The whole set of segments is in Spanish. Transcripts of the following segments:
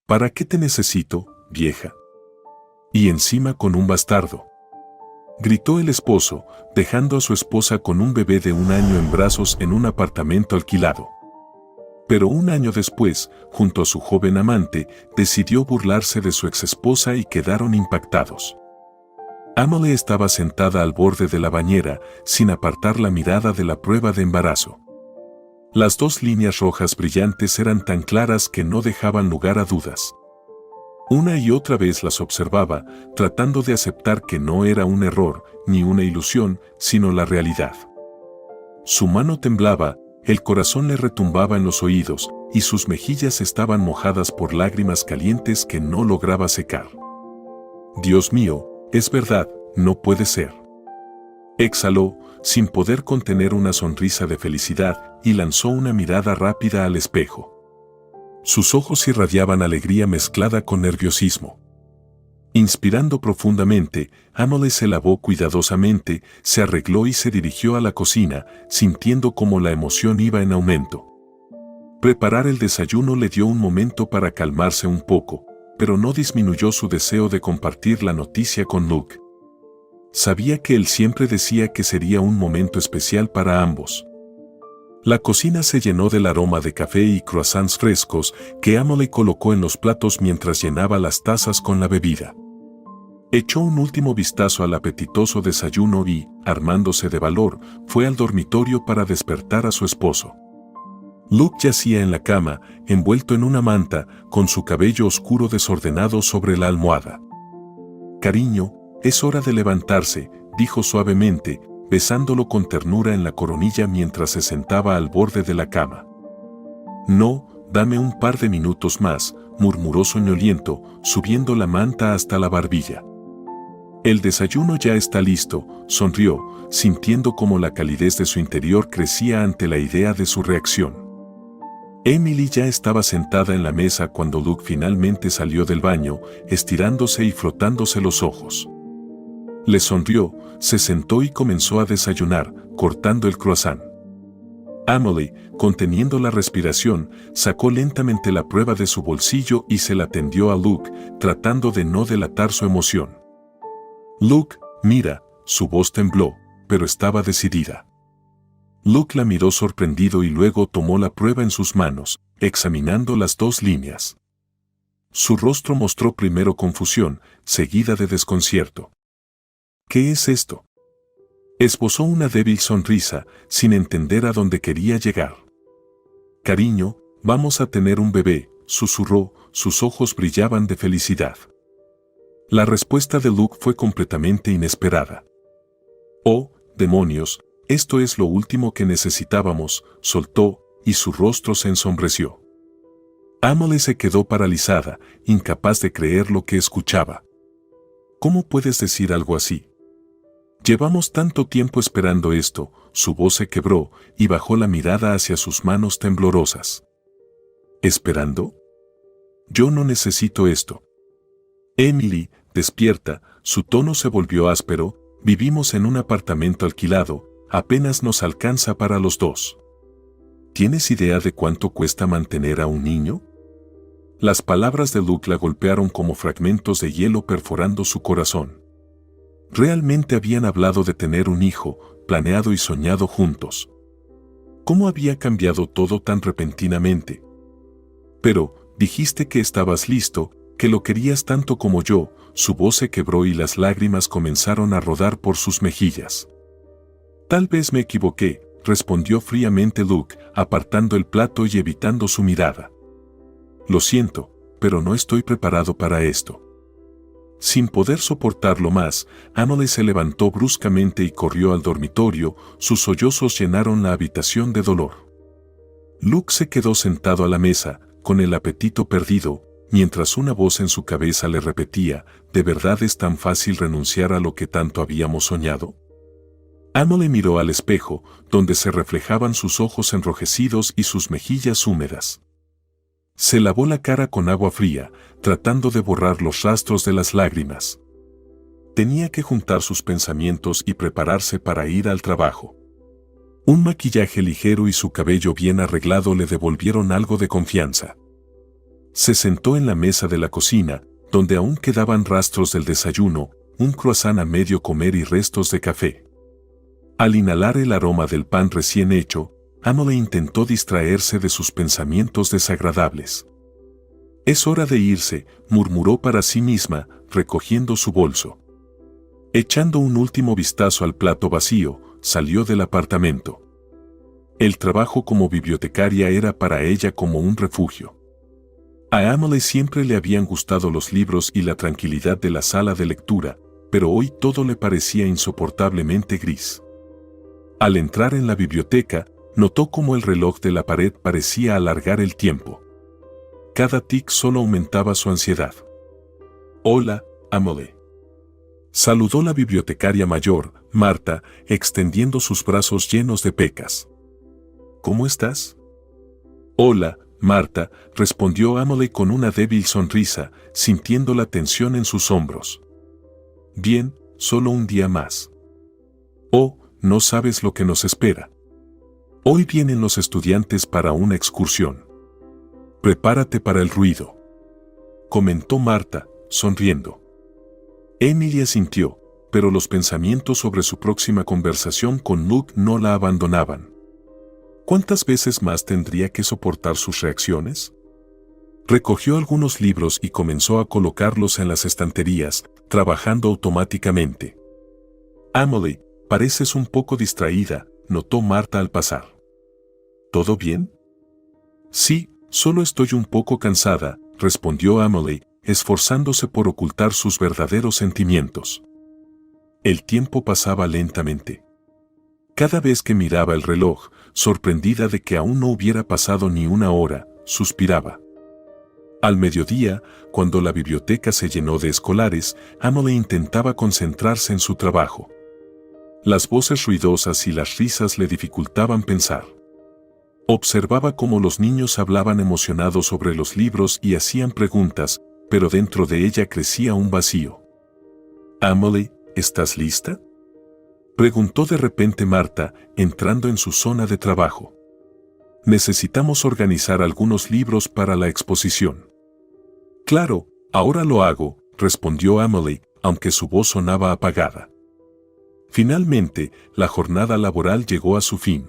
¿Para qué te necesito, vieja? Y encima con un bastardo. Gritó el esposo, dejando a su esposa con un bebé de 1 año en brazos en un apartamento alquilado. Pero 1 año después, junto a su joven amante, decidió burlarse de su exesposa y quedaron impactados. Emily estaba sentada al borde de la bañera, sin apartar la mirada de la prueba de embarazo. Las 2 líneas rojas brillantes eran tan claras que no dejaban lugar a dudas. Una y otra vez las observaba, tratando de aceptar que no era un error, ni una ilusión, sino la realidad. Su mano temblaba, el corazón le retumbaba en los oídos, y sus mejillas estaban mojadas por lágrimas calientes que no lograba secar. Dios mío, es verdad, no puede ser. Exhaló, sin poder contener una sonrisa de felicidad, y lanzó una mirada rápida al espejo. Sus ojos irradiaban alegría mezclada con nerviosismo. Inspirando profundamente, Emily se lavó cuidadosamente, se arregló y se dirigió a la cocina, sintiendo cómo la emoción iba en aumento. Preparar el desayuno le dio un momento para calmarse un poco, pero no disminuyó su deseo de compartir la noticia con Luke. Sabía que él siempre decía que sería un momento especial para ambos. La cocina se llenó del aroma de café y croissants frescos que Emily colocó en los platos mientras llenaba las tazas con la bebida. Echó un último vistazo al apetitoso desayuno y, armándose de valor, fue al dormitorio para despertar a su esposo. Luke yacía en la cama, envuelto en una manta, con su cabello oscuro desordenado sobre la almohada. «Cariño, es hora de levantarse», dijo suavemente, besándolo con ternura en la coronilla mientras se sentaba al borde de la cama. «No, dame un par de minutos más», murmuró soñoliento, subiendo la manta hasta la barbilla. «El desayuno ya está listo», sonrió, sintiendo cómo la calidez de su interior crecía ante la idea de su reacción. Emily ya estaba sentada en la mesa cuando Luke finalmente salió del baño, estirándose y frotándose los ojos. Le sonrió, se sentó y comenzó a desayunar, cortando el croissant. Emily, conteniendo la respiración, sacó lentamente la prueba de su bolsillo y se la tendió a Luke, tratando de no delatar su emoción. «Luke, mira», su voz tembló, pero estaba decidida. Luke la miró sorprendido y luego tomó la prueba en sus manos, examinando las 2 líneas. Su rostro mostró primero confusión, seguida de desconcierto. «¿Qué es esto?». Esbozó una débil sonrisa, sin entender a dónde quería llegar. «Cariño, vamos a tener un bebé», susurró, sus ojos brillaban de felicidad. La respuesta de Luke fue completamente inesperada. «Oh, demonios, esto es lo último que necesitábamos», soltó, y su rostro se ensombreció. Emily se quedó paralizada, incapaz de creer lo que escuchaba. «¿Cómo puedes decir algo así? Llevamos tanto tiempo esperando esto», su voz se quebró y bajó la mirada hacia sus manos temblorosas. «¿Esperando? Yo no necesito esto». «Emily, despierta», su tono se volvió áspero, «vivimos en un apartamento alquilado, apenas nos alcanza para los 2. ¿Tienes idea de cuánto cuesta mantener a un niño?». Las palabras de Luke la golpearon como fragmentos de hielo perforando su corazón. Realmente habían hablado de tener un hijo, planeado y soñado juntos. ¿Cómo había cambiado todo tan repentinamente? «Pero, dijiste que estabas listo, que lo querías tanto como yo», su voz se quebró y las lágrimas comenzaron a rodar por sus mejillas. «Tal vez me equivoqué», respondió fríamente Luke, apartando el plato y evitando su mirada. «Lo siento, pero no estoy preparado para esto». Sin poder soportarlo más, Emily se levantó bruscamente y corrió al dormitorio, sus sollozos llenaron la habitación de dolor. Luke se quedó sentado a la mesa, con el apetito perdido, mientras una voz en su cabeza le repetía, ¿de verdad es tan fácil renunciar a lo que tanto habíamos soñado? Emily miró al espejo, donde se reflejaban sus ojos enrojecidos y sus mejillas húmedas. Se lavó la cara con agua fría, tratando de borrar los rastros de las lágrimas. Tenía que juntar sus pensamientos y prepararse para ir al trabajo. Un maquillaje ligero y su cabello bien arreglado le devolvieron algo de confianza. Se sentó en la mesa de la cocina, donde aún quedaban rastros del desayuno, un croissant a medio comer y restos de café. Al inhalar el aroma del pan recién hecho, Emily intentó distraerse de sus pensamientos desagradables. «Es hora de irse», murmuró para sí misma, recogiendo su bolso. Echando un último vistazo al plato vacío, salió del apartamento. El trabajo como bibliotecaria era para ella como un refugio. A Emily siempre le habían gustado los libros y la tranquilidad de la sala de lectura, pero hoy todo le parecía insoportablemente gris. Al entrar en la biblioteca, notó cómo el reloj de la pared parecía alargar el tiempo. Cada tic solo aumentaba su ansiedad. «Hola, Emily», saludó la bibliotecaria mayor, Marta, extendiendo sus brazos llenos de pecas. «¿Cómo estás?» «Hola, Marta», respondió Emily con una débil sonrisa, sintiendo la tensión en sus hombros. «Bien, solo un día más». «Oh, no sabes lo que nos espera. Hoy vienen los estudiantes para una excursión. Prepárate para el ruido», comentó Marta, sonriendo. Emily asintió, pero los pensamientos sobre su próxima conversación con Luke no la abandonaban. ¿Cuántas veces más tendría que soportar sus reacciones? Recogió algunos libros y comenzó a colocarlos en las estanterías, trabajando automáticamente. «Emily, pareces un poco distraída», notó Marta al pasar. «¿Todo bien?» «Sí, solo estoy un poco cansada», respondió Emily, esforzándose por ocultar sus verdaderos sentimientos. El tiempo pasaba lentamente. Cada vez que miraba el reloj, sorprendida de que aún no hubiera pasado ni una hora, suspiraba. Al mediodía, cuando la biblioteca se llenó de escolares, Emily intentaba concentrarse en su trabajo. Las voces ruidosas y las risas le dificultaban pensar. Observaba cómo los niños hablaban emocionados sobre los libros y hacían preguntas, pero dentro de ella crecía un vacío. «Emily, ¿estás lista?», preguntó de repente Marta, entrando en su zona de trabajo. «Necesitamos organizar algunos libros para la exposición». «Claro, ahora lo hago», respondió Emily, aunque su voz sonaba apagada. Finalmente, la jornada laboral llegó a su fin.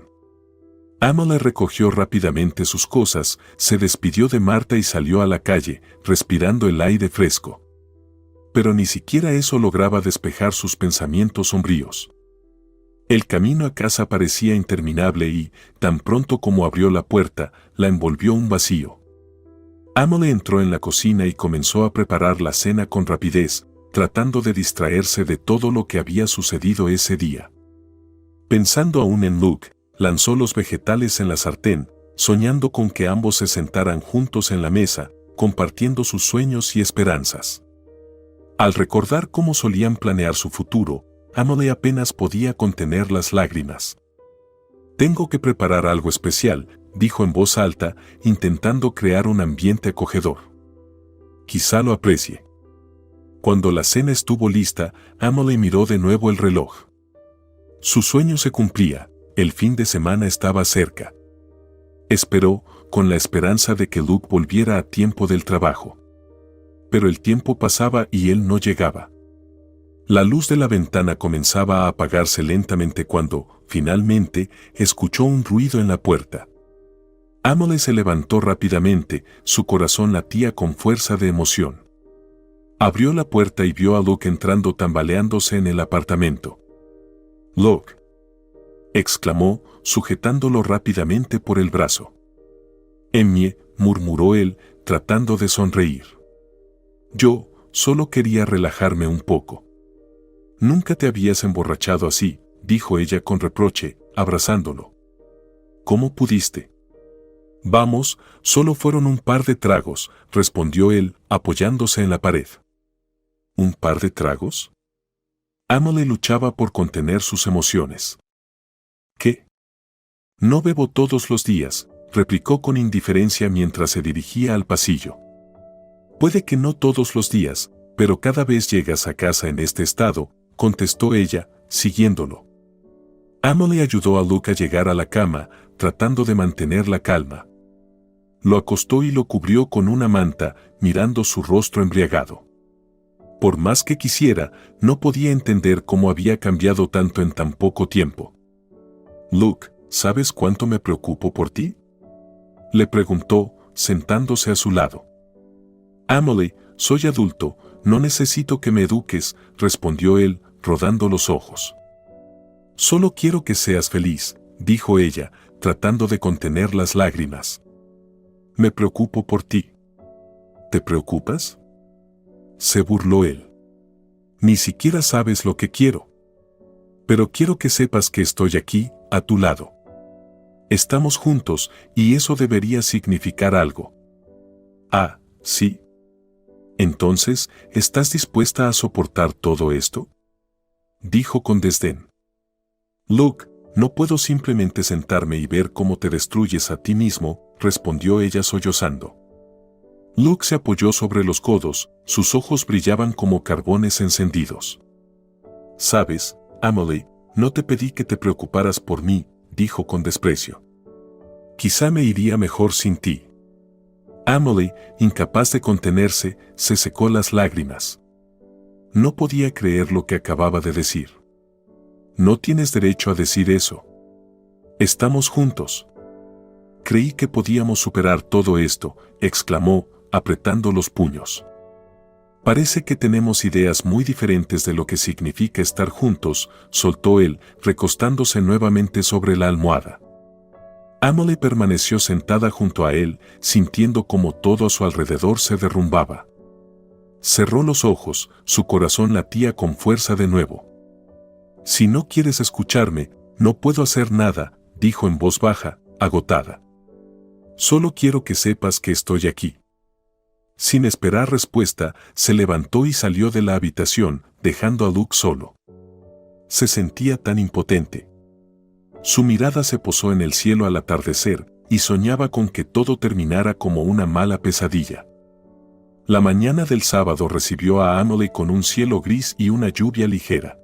Emily recogió rápidamente sus cosas, se despidió de Marta y salió a la calle, respirando el aire fresco. Pero ni siquiera eso lograba despejar sus pensamientos sombríos. El camino a casa parecía interminable y, tan pronto como abrió la puerta, la envolvió un vacío. Emily entró en la cocina y comenzó a preparar la cena con rapidez, tratando de distraerse de todo lo que había sucedido ese día. Pensando aún en Luke, lanzó los vegetales en la sartén, soñando con que ambos se sentaran juntos en la mesa, compartiendo sus sueños y esperanzas. Al recordar cómo solían planear su futuro, Emily apenas podía contener las lágrimas. «Tengo que preparar algo especial», dijo en voz alta, intentando crear un ambiente acogedor. «Quizá lo aprecie». Cuando la cena estuvo lista, Emily miró de nuevo el reloj. Su sueño se cumplía, el fin de semana estaba cerca. Esperó, con la esperanza de que Luke volviera a tiempo del trabajo. Pero el tiempo pasaba y él no llegaba. La luz de la ventana comenzaba a apagarse lentamente cuando, finalmente, escuchó un ruido en la puerta. Emily se levantó rápidamente, su corazón latía con fuerza de emoción. Abrió la puerta y vio a Luke entrando tambaleándose en el apartamento. «Luke», exclamó, sujetándolo rápidamente por el brazo. «Emmy», murmuró él, tratando de sonreír. «Yo, solo quería relajarme un poco». «Nunca te habías emborrachado así», dijo ella con reproche, abrazándolo. «¿Cómo pudiste?» «Vamos, solo fueron un par de tragos», respondió él, apoyándose en la pared. ¿Un par de tragos? Emily luchaba por contener sus emociones. ¿Qué? No bebo todos los días, replicó con indiferencia mientras se dirigía al pasillo. Puede que no todos los días, pero cada vez llegas a casa en este estado, contestó ella, siguiéndolo. Emily ayudó a Luke a llegar a la cama, tratando de mantener la calma. Lo acostó y lo cubrió con una manta, mirando su rostro embriagado. Por más que quisiera, no podía entender cómo había cambiado tanto en tan poco tiempo. «Luke, ¿sabes cuánto me preocupo por ti?», le preguntó, sentándose a su lado. «Amelie, soy adulto, no necesito que me eduques», respondió él, rodando los ojos. «Solo quiero que seas feliz», dijo ella, tratando de contener las lágrimas. «Me preocupo por ti». «¿Te preocupas?», se burló él. «Ni siquiera sabes lo que quiero. Pero quiero que sepas que estoy aquí, a tu lado. Estamos juntos, y eso debería significar algo». «Ah, sí. Entonces, ¿estás dispuesta a soportar todo esto?», dijo con desdén. «Luke, no puedo simplemente sentarme y ver cómo te destruyes a ti mismo», respondió ella sollozando. Luke se apoyó sobre los codos, sus ojos brillaban como carbones encendidos. «Sabes, Amelie, no te pedí que te preocuparas por mí», dijo con desprecio. «Quizá me iría mejor sin ti». Amelie, incapaz de contenerse, se secó las lágrimas. No podía creer lo que acababa de decir. «No tienes derecho a decir eso. Estamos juntos». «Creí que podíamos superar todo esto», exclamó, apretando los puños. «Parece que tenemos ideas muy diferentes de lo que significa estar juntos», soltó él, recostándose nuevamente sobre la almohada. Amelie permaneció sentada junto a él, sintiendo como todo a su alrededor se derrumbaba. Cerró los ojos, su corazón latía con fuerza de nuevo. «Si no quieres escucharme, no puedo hacer nada», dijo en voz baja, agotada. «Solo quiero que sepas que estoy aquí». Sin esperar respuesta, se levantó y salió de la habitación, dejando a Luke solo. Se sentía tan impotente. Su mirada se posó en el cielo al atardecer, y soñaba con que todo terminara como una mala pesadilla. La mañana del sábado recibió a Amelie con un cielo gris y una lluvia ligera.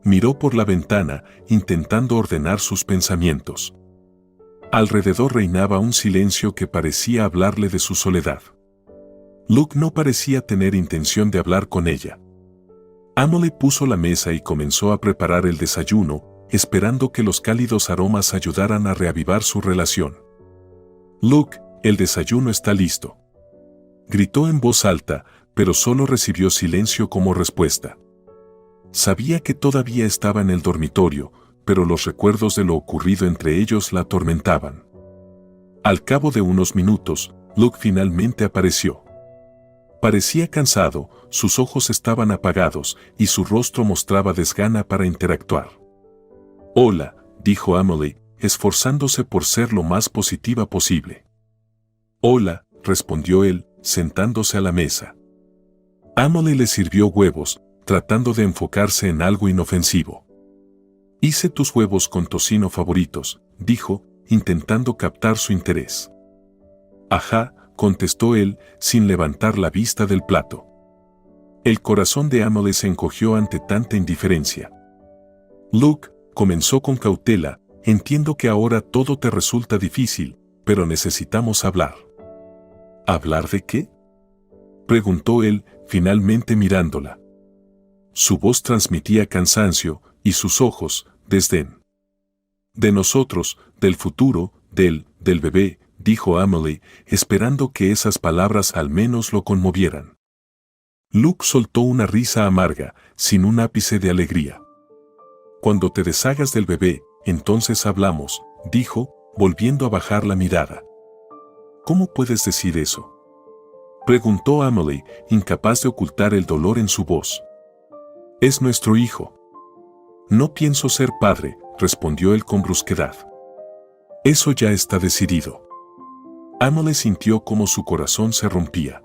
Miró por la ventana, intentando ordenar sus pensamientos. Alrededor reinaba un silencio que parecía hablarle de su soledad. Luke no parecía tener intención de hablar con ella. Amelie puso la mesa y comenzó a preparar el desayuno, esperando que los cálidos aromas ayudaran a reavivar su relación. «Luke, el desayuno está listo», gritó en voz alta, pero solo recibió silencio como respuesta. Sabía que todavía estaba en el dormitorio, pero los recuerdos de lo ocurrido entre ellos la atormentaban. Al cabo de unos minutos, Luke finalmente apareció. Parecía cansado, sus ojos estaban apagados y su rostro mostraba desgana para interactuar. «Hola», dijo Amelie, esforzándose por ser lo más positiva posible. «Hola», respondió él, sentándose a la mesa. Amelie le sirvió huevos, tratando de enfocarse en algo inofensivo. «Hice tus huevos con tocino favoritos», dijo, intentando captar su interés. «Ajá», contestó él, sin levantar la vista del plato. El corazón de Amelie se encogió ante tanta indiferencia. «Luke», comenzó con cautela, «entiendo que ahora todo te resulta difícil, pero necesitamos hablar». «¿Hablar de qué?», preguntó él, finalmente mirándola. Su voz transmitía cansancio, y sus ojos, desdén. «De nosotros, del futuro, del bebé», dijo Amelie, esperando que esas palabras al menos lo conmovieran. Luke soltó una risa amarga, sin un ápice de alegría. «Cuando te deshagas del bebé, entonces hablamos», dijo, volviendo a bajar la mirada. «¿Cómo puedes decir eso?», preguntó Amelie, incapaz de ocultar el dolor en su voz. «Es nuestro hijo». «No pienso ser padre», respondió él con brusquedad. «Eso ya está decidido». Amelie sintió como su corazón se rompía.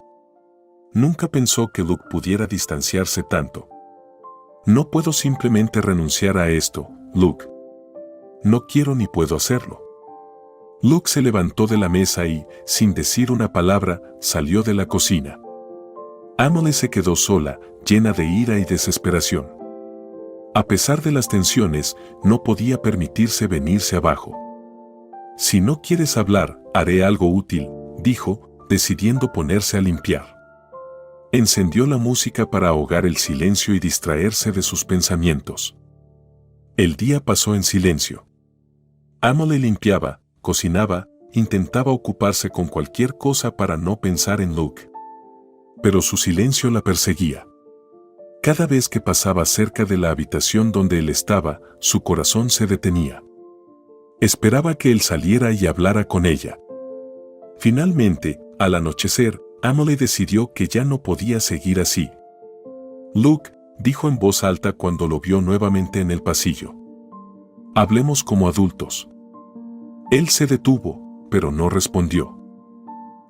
Nunca pensó que Luke pudiera distanciarse tanto. «No puedo simplemente renunciar a esto, Luke. No quiero ni puedo hacerlo». Luke se levantó de la mesa y, sin decir una palabra, salió de la cocina. Amelie se quedó sola, llena de ira y desesperación. A pesar de las tensiones, no podía permitirse venirse abajo. Si no quieres hablar, haré algo útil, dijo, decidiendo ponerse a limpiar. Encendió la música para ahogar el silencio y distraerse de sus pensamientos. El día pasó en silencio. Emily limpiaba, cocinaba, intentaba ocuparse con cualquier cosa para no pensar en Luke. Pero su silencio la perseguía. Cada vez que pasaba cerca de la habitación donde él estaba, su corazón se detenía. Esperaba que él saliera y hablara con ella. Finalmente, al anochecer, Emily decidió que ya no podía seguir así. Luke, dijo en voz alta cuando lo vio nuevamente en el pasillo. Hablemos como adultos. Él se detuvo, pero no respondió.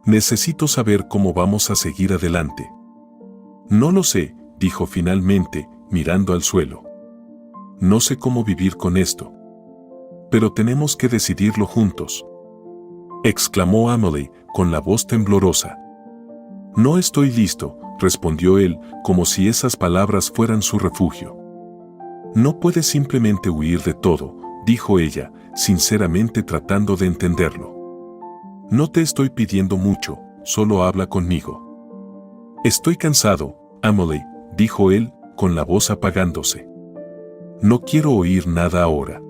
Necesito saber cómo vamos a seguir adelante. No lo sé, dijo finalmente, mirando al suelo. No sé cómo vivir con esto. Pero tenemos que decidirlo juntos. Exclamó Emily, con la voz temblorosa. No estoy listo, respondió él, como si esas palabras fueran su refugio. No puedes simplemente huir de todo, dijo ella, sinceramente tratando de entenderlo. No te estoy pidiendo mucho, solo habla conmigo. Estoy cansado, Emily, dijo él, con la voz apagándose. No quiero oír nada ahora.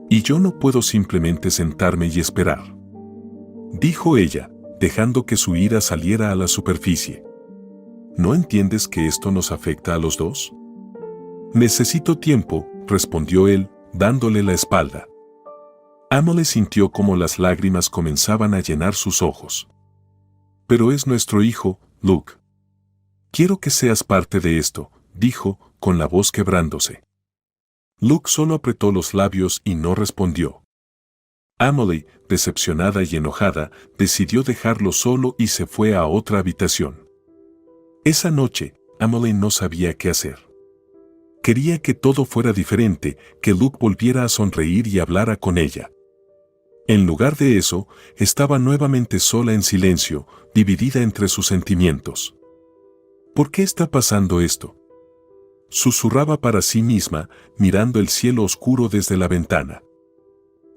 Y yo no puedo simplemente sentarme y esperar. Dijo ella, dejando que su ira saliera a la superficie. ¿No entiendes que esto nos afecta a los dos? Necesito tiempo, respondió él, dándole la espalda. Emily sintió como las lágrimas comenzaban a llenar sus ojos. Pero es nuestro hijo, Luke. Quiero que seas parte de esto, dijo, con la voz quebrándose. Luke solo apretó los labios y no respondió. Emily, decepcionada y enojada, decidió dejarlo solo y se fue a otra habitación. Esa noche, Emily no sabía qué hacer. Quería que todo fuera diferente, que Luke volviera a sonreír y hablara con ella. En lugar de eso, estaba nuevamente sola en silencio, dividida entre sus sentimientos. ¿Por qué está pasando esto? Susurraba para sí misma, mirando el cielo oscuro desde la ventana.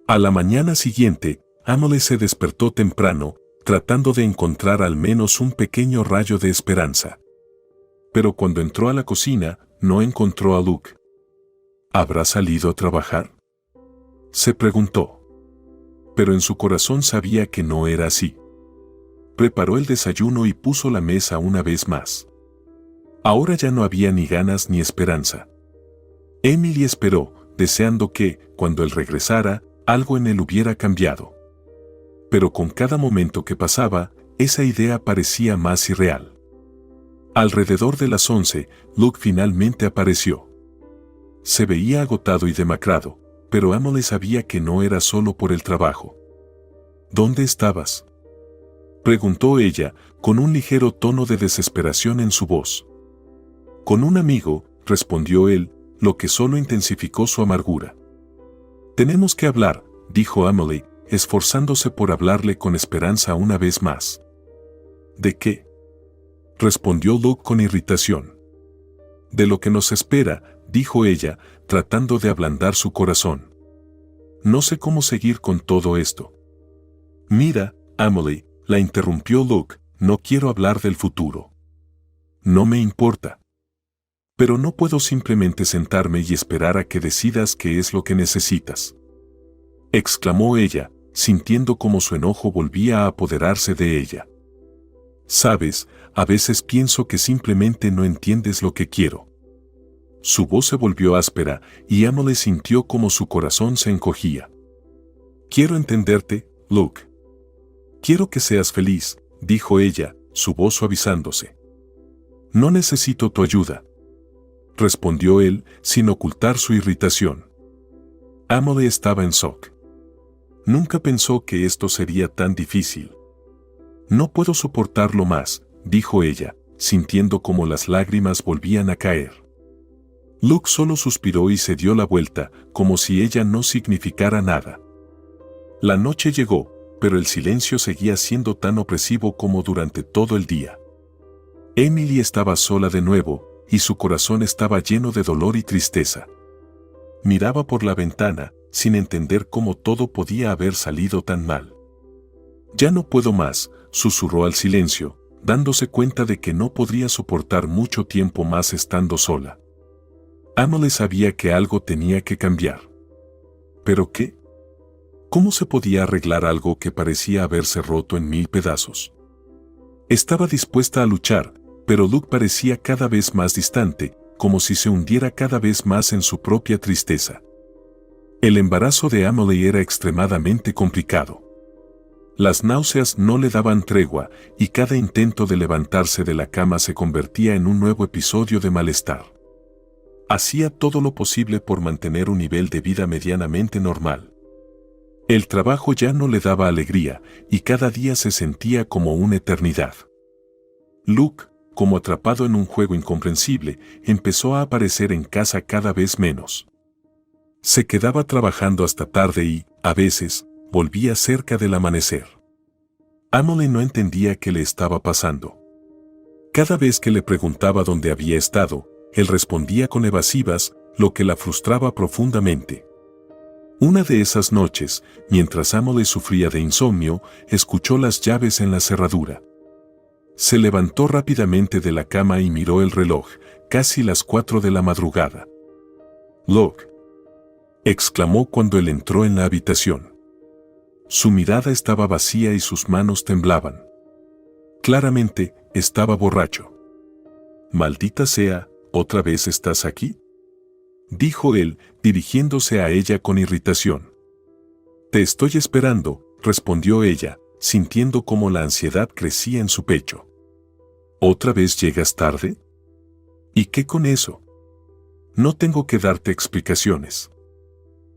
A la mañana siguiente, Emily se despertó temprano, tratando de encontrar al menos un pequeño rayo de esperanza. Pero cuando entró a la cocina, no encontró a Luke. ¿Habrá salido a trabajar?, se preguntó. Pero en su corazón sabía que no era así. Preparó el desayuno y puso la mesa una vez más. Ahora ya no había ni ganas ni esperanza. Emily esperó, deseando que, cuando él regresara, algo en él hubiera cambiado. Pero con cada momento que pasaba, esa idea parecía más irreal. Alrededor de las 11, Luke finalmente apareció. Se veía agotado y demacrado, pero Emily sabía que no era solo por el trabajo. ¿Dónde estabas?, preguntó ella, con un ligero tono de desesperación en su voz. Con un amigo, respondió él, lo que solo intensificó su amargura. Tenemos que hablar, dijo Emily, esforzándose por hablarle con esperanza una vez más. ¿De qué?, respondió Luke con irritación. De lo que nos espera, dijo ella, tratando de ablandar su corazón. No sé cómo seguir con todo esto. Mira, Emily, la interrumpió Luke, no quiero hablar del futuro. No me importa. Pero no puedo simplemente sentarme y esperar a que decidas qué es lo que necesitas. Exclamó ella, sintiendo como su enojo volvía a apoderarse de ella. Sabes, a veces pienso que simplemente no entiendes lo que quiero. Su voz se volvió áspera y Emily sintió como su corazón se encogía. Quiero entenderte, Luke. Quiero que seas feliz, dijo ella, su voz suavizándose. No necesito tu ayuda, respondió él, sin ocultar su irritación. Emily estaba en shock. Nunca pensó que esto sería tan difícil. No puedo soportarlo más, dijo ella, sintiendo como las lágrimas volvían a caer. Luke solo suspiró y se dio la vuelta, como si ella no significara nada. La noche llegó, pero el silencio seguía siendo tan opresivo como durante todo el día. Emily estaba sola de nuevo, y su corazón estaba lleno de dolor y tristeza. Miraba por la ventana, sin entender cómo todo podía haber salido tan mal. «Ya no puedo más», susurró al silencio, dándose cuenta de que no podría soportar mucho tiempo más estando sola. Emily sabía que algo tenía que cambiar. ¿Pero qué? ¿Cómo se podía arreglar algo que parecía haberse roto en 1000 pedazos? Estaba dispuesta a luchar, pero Luke parecía cada vez más distante, como si se hundiera cada vez más en su propia tristeza. El embarazo de Emily era extremadamente complicado. Las náuseas no le daban tregua y cada intento de levantarse de la cama se convertía en un nuevo episodio de malestar. Hacía todo lo posible por mantener un nivel de vida medianamente normal. El trabajo ya no le daba alegría y cada día se sentía como una eternidad. Luke, como atrapado en un juego incomprensible, empezó a aparecer en casa cada vez menos. Se quedaba trabajando hasta tarde y, a veces, volvía cerca del amanecer. Emily no entendía qué le estaba pasando. Cada vez que le preguntaba dónde había estado, él respondía con evasivas, lo que la frustraba profundamente. Una de esas noches, mientras Emily sufría de insomnio, escuchó las llaves en la cerradura. Se levantó rápidamente de la cama y miró el reloj, casi las 4 de la madrugada. «Luke», exclamó cuando él entró en la habitación. Su mirada estaba vacía y sus manos temblaban. Claramente, estaba borracho. «Maldita sea, ¿otra vez estás aquí?», dijo él, dirigiéndose a ella con irritación. «Te estoy esperando», respondió ella, sintiendo cómo la ansiedad crecía en su pecho. «¿Otra vez llegas tarde? ¿Y qué con eso? No tengo que darte explicaciones»,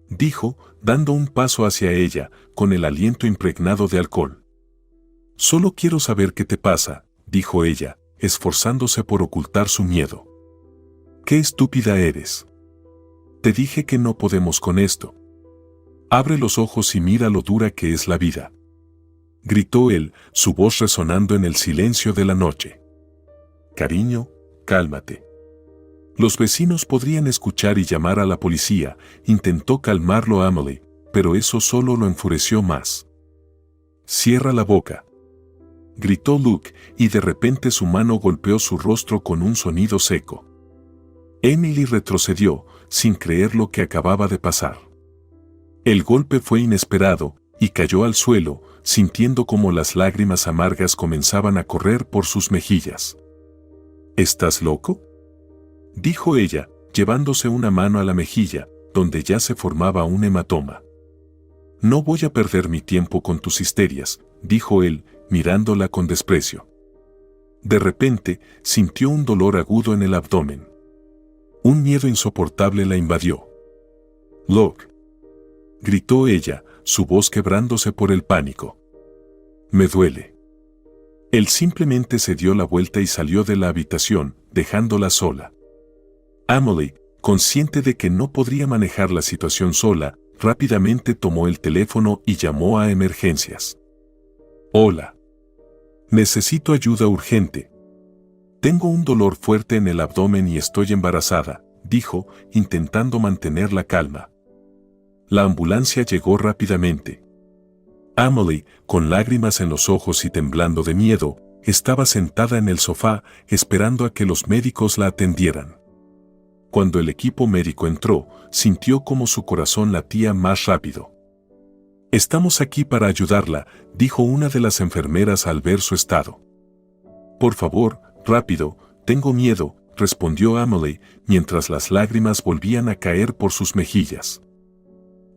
dijo, dando un paso hacia ella, con el aliento impregnado de alcohol. «Solo quiero saber qué te pasa», dijo ella, esforzándose por ocultar su miedo. «Qué estúpida eres. Te dije que no podemos con esto. Abre los ojos y mira lo dura que es la vida», gritó él, su voz resonando en el silencio de la noche. «Cariño, cálmate. Los vecinos podrían escuchar y llamar a la policía», intentó calmarlo Emily, pero eso solo lo enfureció más. «Cierra la boca», gritó Luke, y de repente su mano golpeó su rostro con un sonido seco. Emily retrocedió, sin creer lo que acababa de pasar. El golpe fue inesperado, y cayó al suelo, sintiendo como las lágrimas amargas comenzaban a correr por sus mejillas. «¿Estás loco?», dijo ella, llevándose una mano a la mejilla, donde ya se formaba un hematoma. «No voy a perder mi tiempo con tus histerias», dijo él, mirándola con desprecio. De repente, sintió un dolor agudo en el abdomen. Un miedo insoportable la invadió. «Luke», gritó ella, su voz quebrándose por el pánico. «Me duele». Él simplemente se dio la vuelta y salió de la habitación, dejándola sola. Emily, consciente de que no podría manejar la situación sola, rápidamente tomó el teléfono y llamó a emergencias. «Hola. Necesito ayuda urgente. Tengo un dolor fuerte en el abdomen y estoy embarazada», dijo, intentando mantener la calma. La ambulancia llegó rápidamente. Emily, con lágrimas en los ojos y temblando de miedo, estaba sentada en el sofá, esperando a que los médicos la atendieran. Cuando el equipo médico entró, sintió como su corazón latía más rápido. «Estamos aquí para ayudarla», dijo una de las enfermeras al ver su estado. «Por favor, rápido, tengo miedo», respondió Emily, mientras las lágrimas volvían a caer por sus mejillas.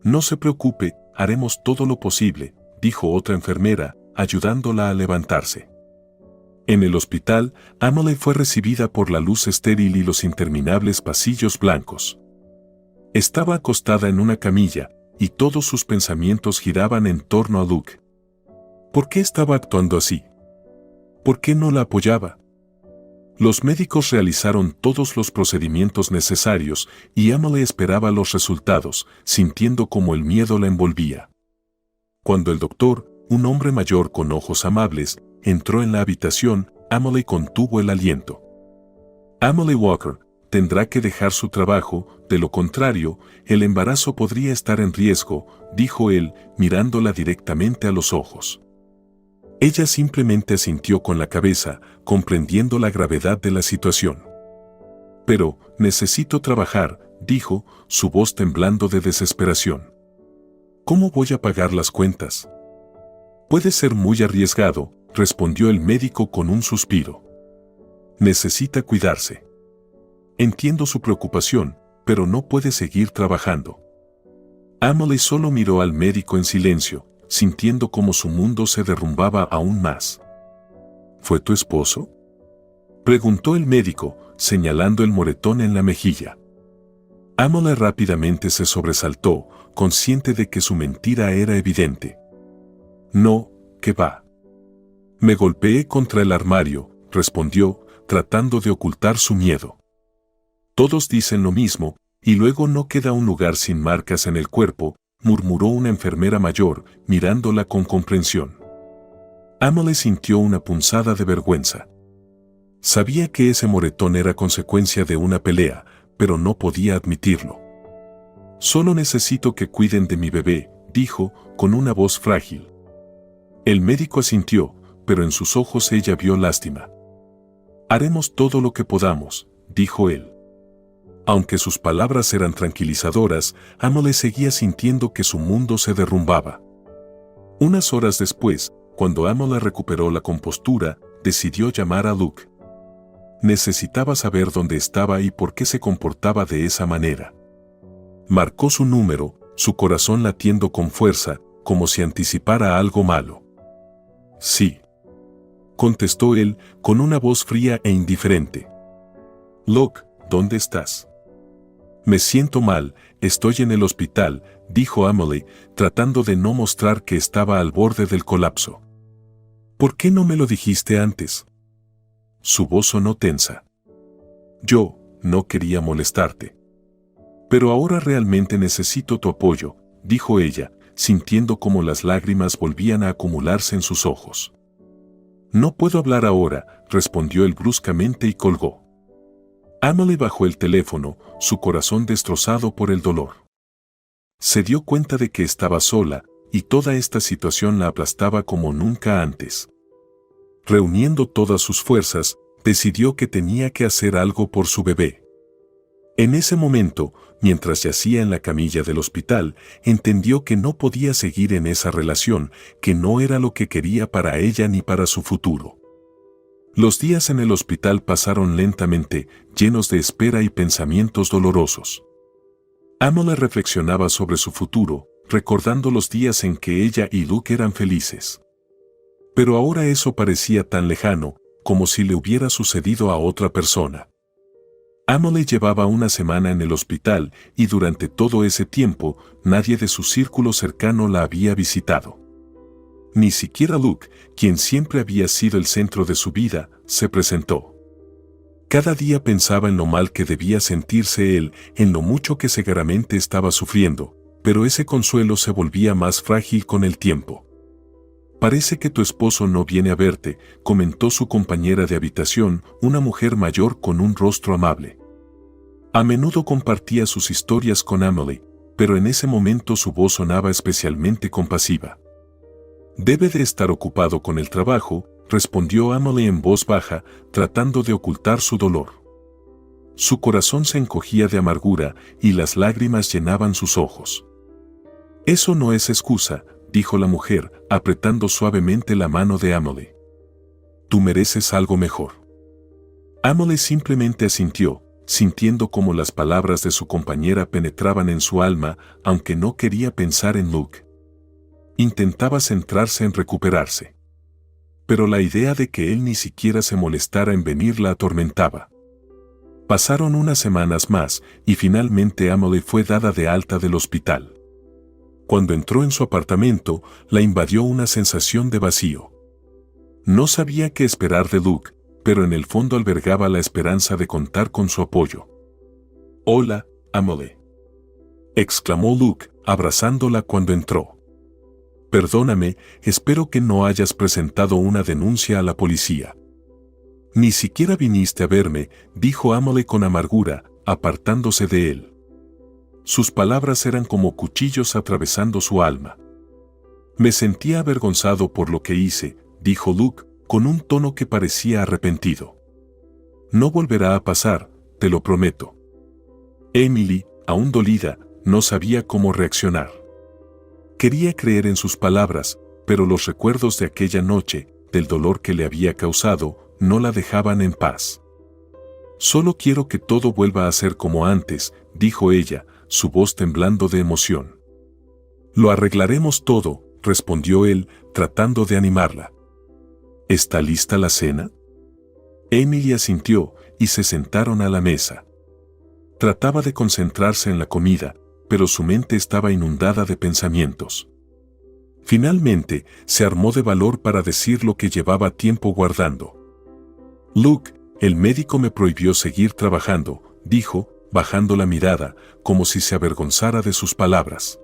«No se preocupe, haremos todo lo posible», dijo otra enfermera, ayudándola a levantarse. En el hospital, Emily fue recibida por la luz estéril y los interminables pasillos blancos. Estaba acostada en una camilla, y todos sus pensamientos giraban en torno a Luke. ¿Por qué estaba actuando así? ¿Por qué no la apoyaba? Los médicos realizaron todos los procedimientos necesarios y Emily esperaba los resultados, sintiendo como el miedo la envolvía. Cuando el doctor, un hombre mayor con ojos amables, entró en la habitación, Emily contuvo el aliento. «Emily Walker, tendrá que dejar su trabajo, de lo contrario, el embarazo podría estar en riesgo, dijo él, mirándola directamente a los ojos. Ella simplemente asintió con la cabeza, comprendiendo la gravedad de la situación. Pero, necesito trabajar, dijo, su voz temblando de desesperación. ¿Cómo voy a pagar las cuentas? Puede ser muy arriesgado, respondió el médico con un suspiro. Necesita cuidarse. Entiendo su preocupación, pero no puede seguir trabajando. Emily solo miró al médico en silencio, sintiendo como su mundo se derrumbaba aún más. ¿Fue tu esposo?, preguntó el médico, señalando el moretón en la mejilla. Emily rápidamente se sobresaltó, consciente de que su mentira era evidente. No, ¿qué va? Me golpeé contra el armario, respondió, tratando de ocultar su miedo. Todos dicen lo mismo, y luego no queda un lugar sin marcas en el cuerpo, murmuró una enfermera mayor, mirándola con comprensión. Emily sintió una punzada de vergüenza. Sabía que ese moretón era consecuencia de una pelea, pero no podía admitirlo. Solo necesito que cuiden de mi bebé, dijo, con una voz frágil. El médico asintió, pero en sus ojos ella vio lástima. Haremos todo lo que podamos, dijo él. Aunque sus palabras eran tranquilizadoras, Emily seguía sintiendo que su mundo se derrumbaba. Unas horas después, cuando Emily recuperó la compostura, decidió llamar a Luke. Necesitaba saber dónde estaba y por qué se comportaba de esa manera. Marcó su número, su corazón latiendo con fuerza, como si anticipara algo malo. Sí, contestó él, con una voz fría e indiferente. Luke, ¿dónde estás? Me siento mal, estoy en el hospital, dijo Emily, tratando de no mostrar que estaba al borde del colapso. ¿Por qué no me lo dijiste antes? Su voz sonó tensa. Yo no quería molestarte. Pero ahora realmente necesito tu apoyo, dijo ella, sintiendo como las lágrimas volvían a acumularse en sus ojos. No puedo hablar ahora, respondió él bruscamente y colgó. Emily bajó el teléfono, su corazón destrozado por el dolor. Se dio cuenta de que estaba sola, y toda esta situación la aplastaba como nunca antes. Reuniendo todas sus fuerzas, decidió que tenía que hacer algo por su bebé. En ese momento, mientras yacía en la camilla del hospital, entendió que no podía seguir en esa relación, que no era lo que quería para ella ni para su futuro. Los días en el hospital pasaron lentamente, llenos de espera y pensamientos dolorosos. Emily reflexionaba sobre su futuro, recordando los días en que ella y Luke eran felices. Pero ahora eso parecía tan lejano, como si le hubiera sucedido a otra persona. Emily llevaba una semana en el hospital y durante todo ese tiempo nadie de su círculo cercano la había visitado. Ni siquiera Luke, quien siempre había sido el centro de su vida, se presentó. Cada día pensaba en lo mal que debía sentirse él, en lo mucho que seguramente estaba sufriendo, pero ese consuelo se volvía más frágil con el tiempo. Parece que tu esposo no viene a verte, comentó su compañera de habitación, una mujer mayor con un rostro amable. A menudo compartía sus historias con Emily, pero en ese momento su voz sonaba especialmente compasiva. Debe de estar ocupado con el trabajo, respondió Emily en voz baja, tratando de ocultar su dolor. Su corazón se encogía de amargura y las lágrimas llenaban sus ojos. Eso no es excusa, dijo la mujer, apretando suavemente la mano de Emily. Tú mereces algo mejor. Emily simplemente asintió, sintiendo como las palabras de su compañera penetraban en su alma, aunque no quería pensar en Luke. Intentaba centrarse en recuperarse. Pero la idea de que él ni siquiera se molestara en venir la atormentaba. Pasaron unas semanas más, y finalmente Emily fue dada de alta del hospital. Cuando entró en su apartamento, la invadió una sensación de vacío. No sabía qué esperar de Luke, pero en el fondo albergaba la esperanza de contar con su apoyo. «Hola, Emily», exclamó Luke, abrazándola cuando entró. «Perdóname, espero que no hayas presentado una denuncia a la policía». Ni siquiera viniste a verme, dijo Emily con amargura, apartándose de él. Sus palabras eran como cuchillos atravesando su alma. Me sentía avergonzado por lo que hice, dijo Luke, con un tono que parecía arrepentido. No volverá a pasar, te lo prometo. Emily, aún dolida, no sabía cómo reaccionar. Quería creer en sus palabras, pero los recuerdos de aquella noche, del dolor que le había causado, no la dejaban en paz. Solo quiero que todo vuelva a ser como antes, dijo ella, su voz temblando de emoción. Lo arreglaremos todo, respondió él, tratando de animarla. ¿Está lista la cena? Emily asintió y se sentaron a la mesa. Trataba de concentrarse en la comida, pero su mente estaba inundada de pensamientos. Finalmente, se armó de valor para decir lo que llevaba tiempo guardando. Luke, el médico me prohibió seguir trabajando, dijo, bajando la mirada, como si se avergonzara de sus palabras.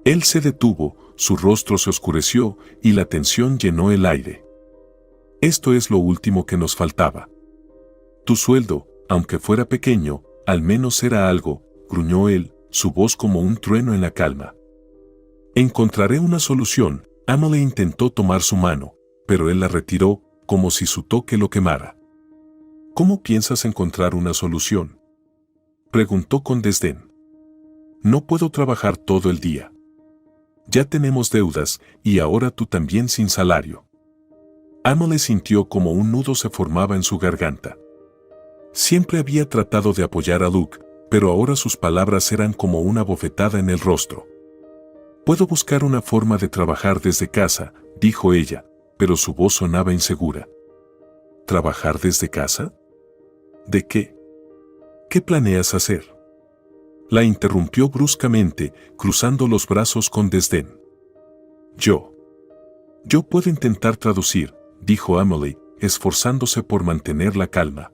Él se detuvo, su rostro se oscureció y la tensión llenó el aire. Esto es lo último que nos faltaba. Tu sueldo, aunque fuera pequeño, al menos era algo, gruñó él, su voz como un trueno en la calma. Encontraré una solución. Emily intentó tomar su mano, pero él la retiró, como si su toque lo quemara. ¿Cómo piensas encontrar una solución?, preguntó con desdén. No puedo trabajar todo el día. Ya tenemos deudas, y ahora tú también sin salario. Emily sintió como un nudo se formaba en su garganta. Siempre había tratado de apoyar a Luke, pero ahora sus palabras eran como una bofetada en el rostro. Puedo buscar una forma de trabajar desde casa, dijo ella, pero su voz sonaba insegura. ¿Trabajar desde casa? ¿De qué? ¿Qué planeas hacer? La interrumpió bruscamente, cruzando los brazos con desdén. Yo puedo intentar traducir, dijo Emily, esforzándose por mantener la calma.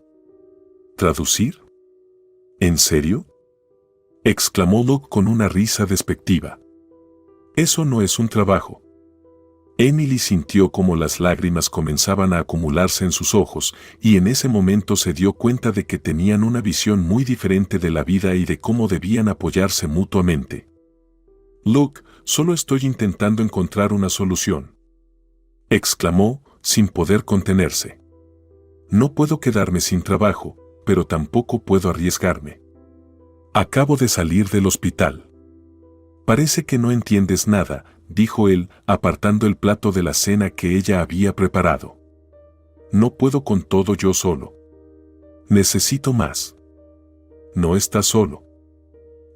¿Traducir? ¿En serio?, exclamó Luke con una risa despectiva. Eso no es un trabajo. Emily sintió como las lágrimas comenzaban a acumularse en sus ojos, y en ese momento se dio cuenta de que tenían una visión muy diferente de la vida y de cómo debían apoyarse mutuamente. Luke, solo estoy intentando encontrar una solución, exclamó, sin poder contenerse. No puedo quedarme sin trabajo, pero tampoco puedo arriesgarme. Acabo de salir del hospital. Parece que no entiendes nada, dijo él, apartando el plato de la cena que ella había preparado. No puedo con todo yo solo. Necesito más. No estás solo.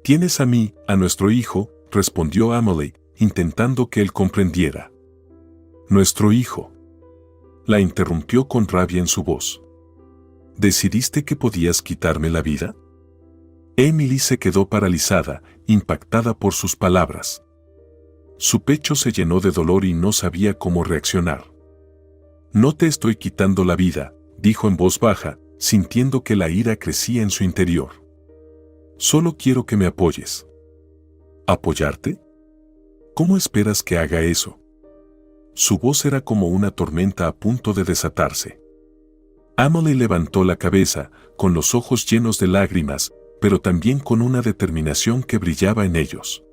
Tienes a mí, a nuestro hijo, respondió Emily, intentando que él comprendiera. Nuestro hijo. La interrumpió con rabia en su voz. ¿Decidiste que podías quitarme la vida? Emily se quedó paralizada, impactada por sus palabras. Su pecho se llenó de dolor y no sabía cómo reaccionar. No te estoy quitando la vida, dijo en voz baja, sintiendo que la ira crecía en su interior. Solo quiero que me apoyes. ¿Apoyarte? ¿Cómo esperas que haga eso? Su voz era como una tormenta a punto de desatarse. Emily levantó la cabeza, con los ojos llenos de lágrimas, pero también con una determinación que brillaba en ellos.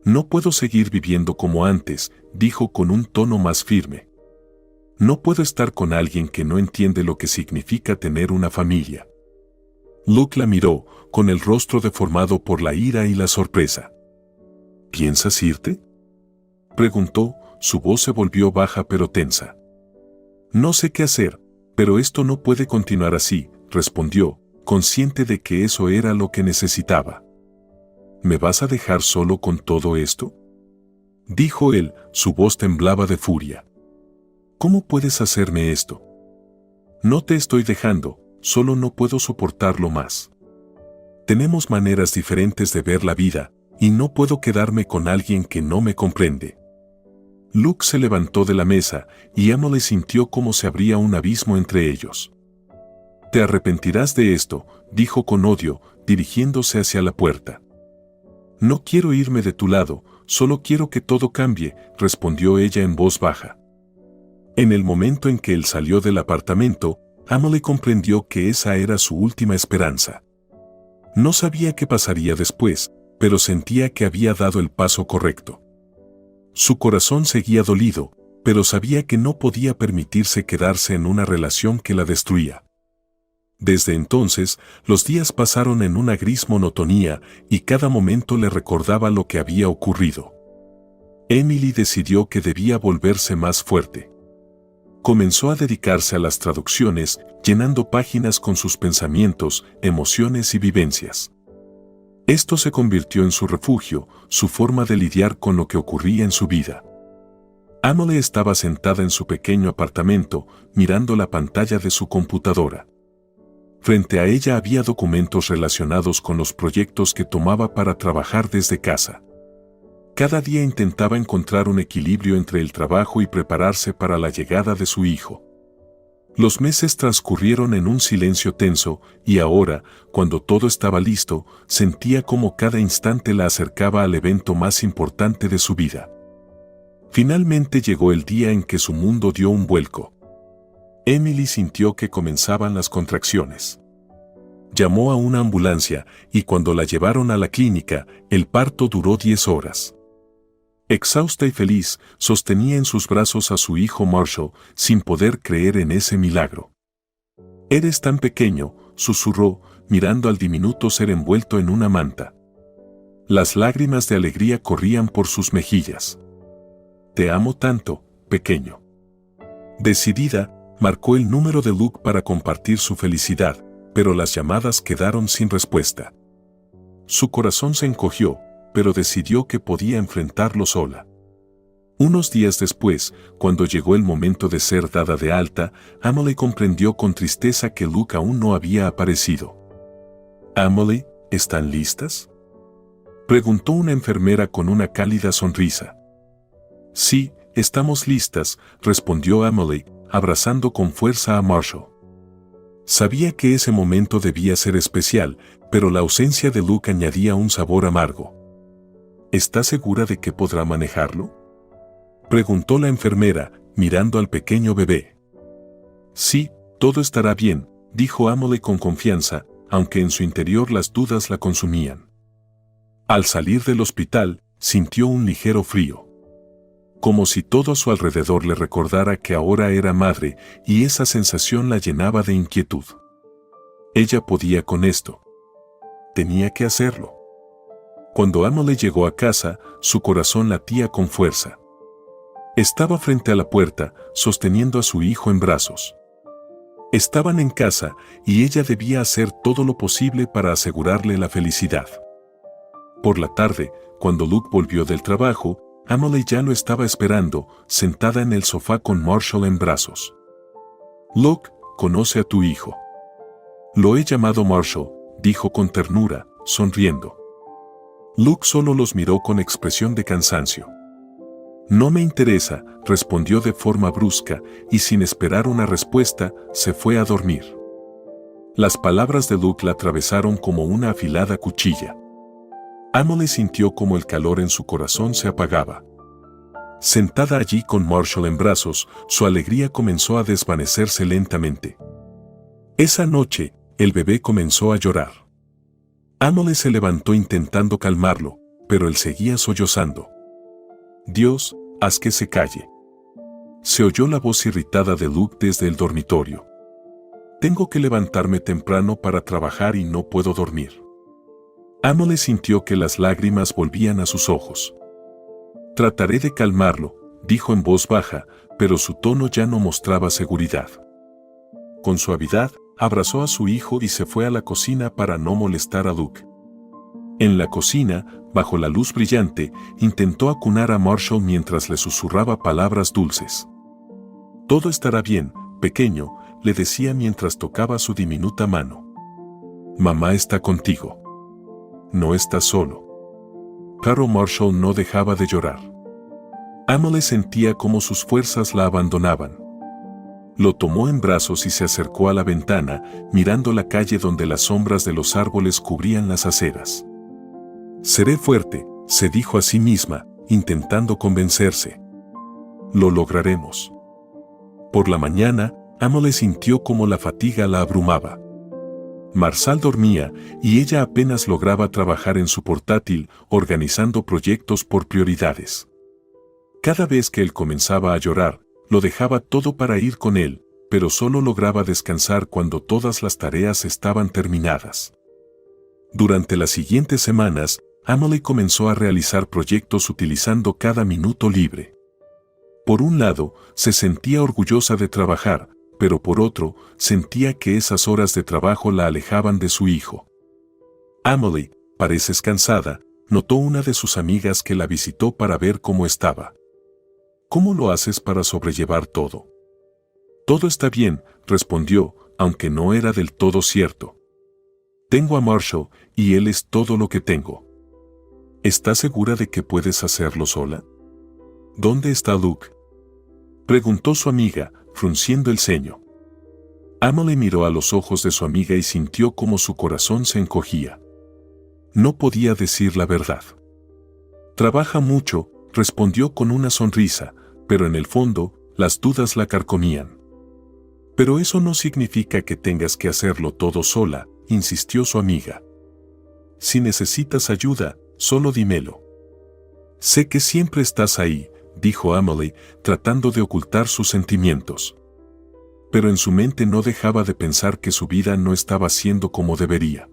No puedo seguir viviendo como antes, dijo con un tono más firme. No puedo estar con alguien que no entiende lo que significa tener una familia. Luke la miró, con el rostro deformado por la ira y la sorpresa. ¿Piensas irte?, preguntó, su voz se volvió baja pero tensa. No sé qué hacer, pero esto no puede continuar así, respondió, consciente de que eso era lo que necesitaba. ¿Me vas a dejar solo con todo esto?, dijo él, su voz temblaba de furia. ¿Cómo puedes hacerme esto? No te estoy dejando, solo no puedo soportarlo más. Tenemos maneras diferentes de ver la vida, y no puedo quedarme con alguien que no me comprende. Luke se levantó de la mesa, y Emily sintió como se abría un abismo entre ellos. Te arrepentirás de esto, dijo con odio, dirigiéndose hacia la puerta. No quiero irme de tu lado, solo quiero que todo cambie, respondió ella en voz baja. En el momento en que él salió del apartamento, Emily comprendió que esa era su última esperanza. No sabía qué pasaría después, pero sentía que había dado el paso correcto. Su corazón seguía dolido, pero sabía que no podía permitirse quedarse en una relación que la destruía. Desde entonces, los días pasaron en una gris monotonía y cada momento le recordaba lo que había ocurrido. Emily decidió que debía volverse más fuerte. Comenzó a dedicarse a las traducciones, llenando páginas con sus pensamientos, emociones y vivencias. Esto se convirtió en su refugio, su forma de lidiar con lo que ocurría en su vida. Emily estaba sentada en su pequeño apartamento, mirando la pantalla de su computadora. Frente a ella había documentos relacionados con los proyectos que tomaba para trabajar desde casa. Cada día intentaba encontrar un equilibrio entre el trabajo y prepararse para la llegada de su hijo. Los meses transcurrieron en un silencio tenso y ahora, cuando todo estaba listo, sentía como cada instante la acercaba al evento más importante de su vida. Finalmente llegó el día en que su mundo dio un vuelco. Emily sintió que comenzaban las contracciones. Llamó a una ambulancia y cuando la llevaron a la clínica, el parto duró 10 horas. Exhausta y feliz, sostenía en sus brazos a su hijo Marshall, sin poder creer en ese milagro. «Eres tan pequeño», susurró, mirando al diminuto ser envuelto en una manta. Las lágrimas de alegría corrían por sus mejillas. «Te amo tanto, pequeño». Decidida, marcó el número de Luke para compartir su felicidad, pero las llamadas quedaron sin respuesta. Su corazón se encogió, pero decidió que podía enfrentarlo sola. Unos días después, cuando llegó el momento de ser dada de alta, Emily comprendió con tristeza que Luke aún no había aparecido. «Emily, ¿están listas?», preguntó una enfermera con una cálida sonrisa. «Sí, estamos listas», respondió Emily, abrazando con fuerza a Marshall. Sabía que ese momento debía ser especial, pero la ausencia de Luke añadía un sabor amargo. «¿Está segura de que podrá manejarlo?», preguntó la enfermera, mirando al pequeño bebé. «Sí, todo estará bien», dijo Emily con confianza, aunque en su interior las dudas la consumían. Al salir del hospital, sintió un ligero frío. Como si todo a su alrededor le recordara que ahora era madre, y esa sensación la llenaba de inquietud. Ella podía con esto. Tenía que hacerlo. Cuando Emily llegó a casa, su corazón latía con fuerza. Estaba frente a la puerta, sosteniendo a su hijo en brazos. Estaban en casa, y ella debía hacer todo lo posible para asegurarle la felicidad. Por la tarde, cuando Luke volvió del trabajo, Emily ya lo estaba esperando, sentada en el sofá con Marshall en brazos. «Luke, conoce a tu hijo». «Lo he llamado Marshall», dijo con ternura, sonriendo. Luke solo los miró con expresión de cansancio. «No me interesa», respondió de forma brusca, y sin esperar una respuesta, se fue a dormir. Las palabras de Luke la atravesaron como una afilada cuchilla. Emily sintió como el calor en su corazón se apagaba. Sentada allí con Marshall en brazos, su alegría comenzó a desvanecerse lentamente. Esa noche, el bebé comenzó a llorar. Emily se levantó intentando calmarlo, pero él seguía sollozando. «Dios, haz que se calle». Se oyó la voz irritada de Luke desde el dormitorio. «Tengo que levantarme temprano para trabajar y no puedo dormir». Emily sintió que las lágrimas volvían a sus ojos. «Trataré de calmarlo», dijo en voz baja, pero su tono ya no mostraba seguridad. Con suavidad, abrazó a su hijo y se fue a la cocina para no molestar a Luke. En la cocina, bajo la luz brillante, intentó acunar a Marshall mientras le susurraba palabras dulces. «Todo estará bien, pequeño», le decía mientras tocaba su diminuta mano. «Mamá está contigo. No estás solo». Pero Marshall no dejaba de llorar. Emily sentía como sus fuerzas la abandonaban. Lo tomó en brazos y se acercó a la ventana, mirando la calle donde las sombras de los árboles cubrían las aceras. «Seré fuerte», se dijo a sí misma, intentando convencerse. «Lo lograremos». Por la mañana, Emily sintió como la fatiga la abrumaba. Marshall dormía y ella apenas lograba trabajar en su portátil, organizando proyectos por prioridades. Cada vez que él comenzaba a llorar, lo dejaba todo para ir con él, pero solo lograba descansar cuando todas las tareas estaban terminadas. Durante las siguientes semanas, Emily comenzó a realizar proyectos utilizando cada minuto libre. Por un lado, se sentía orgullosa de trabajar, pero por otro, sentía que esas horas de trabajo la alejaban de su hijo. Emily, pareces cansada, notó una de sus amigas que la visitó para ver cómo estaba. ¿Cómo lo haces para sobrellevar todo? Todo está bien, respondió, aunque no era del todo cierto. Tengo a Marshall y él es todo lo que tengo. ¿Estás segura de que puedes hacerlo sola? ¿Dónde está Luke?, preguntó su amiga, frunciendo el ceño. Emily miró a los ojos de su amiga y sintió como su corazón se encogía. No podía decir la verdad. Trabaja mucho, respondió con una sonrisa, pero en el fondo, las dudas la carcomían. Pero eso no significa que tengas que hacerlo todo sola, insistió su amiga. Si necesitas ayuda, solo dímelo. Sé que siempre estás ahí, dijo Emily, tratando de ocultar sus sentimientos. Pero en su mente no dejaba de pensar que su vida no estaba siendo como debería.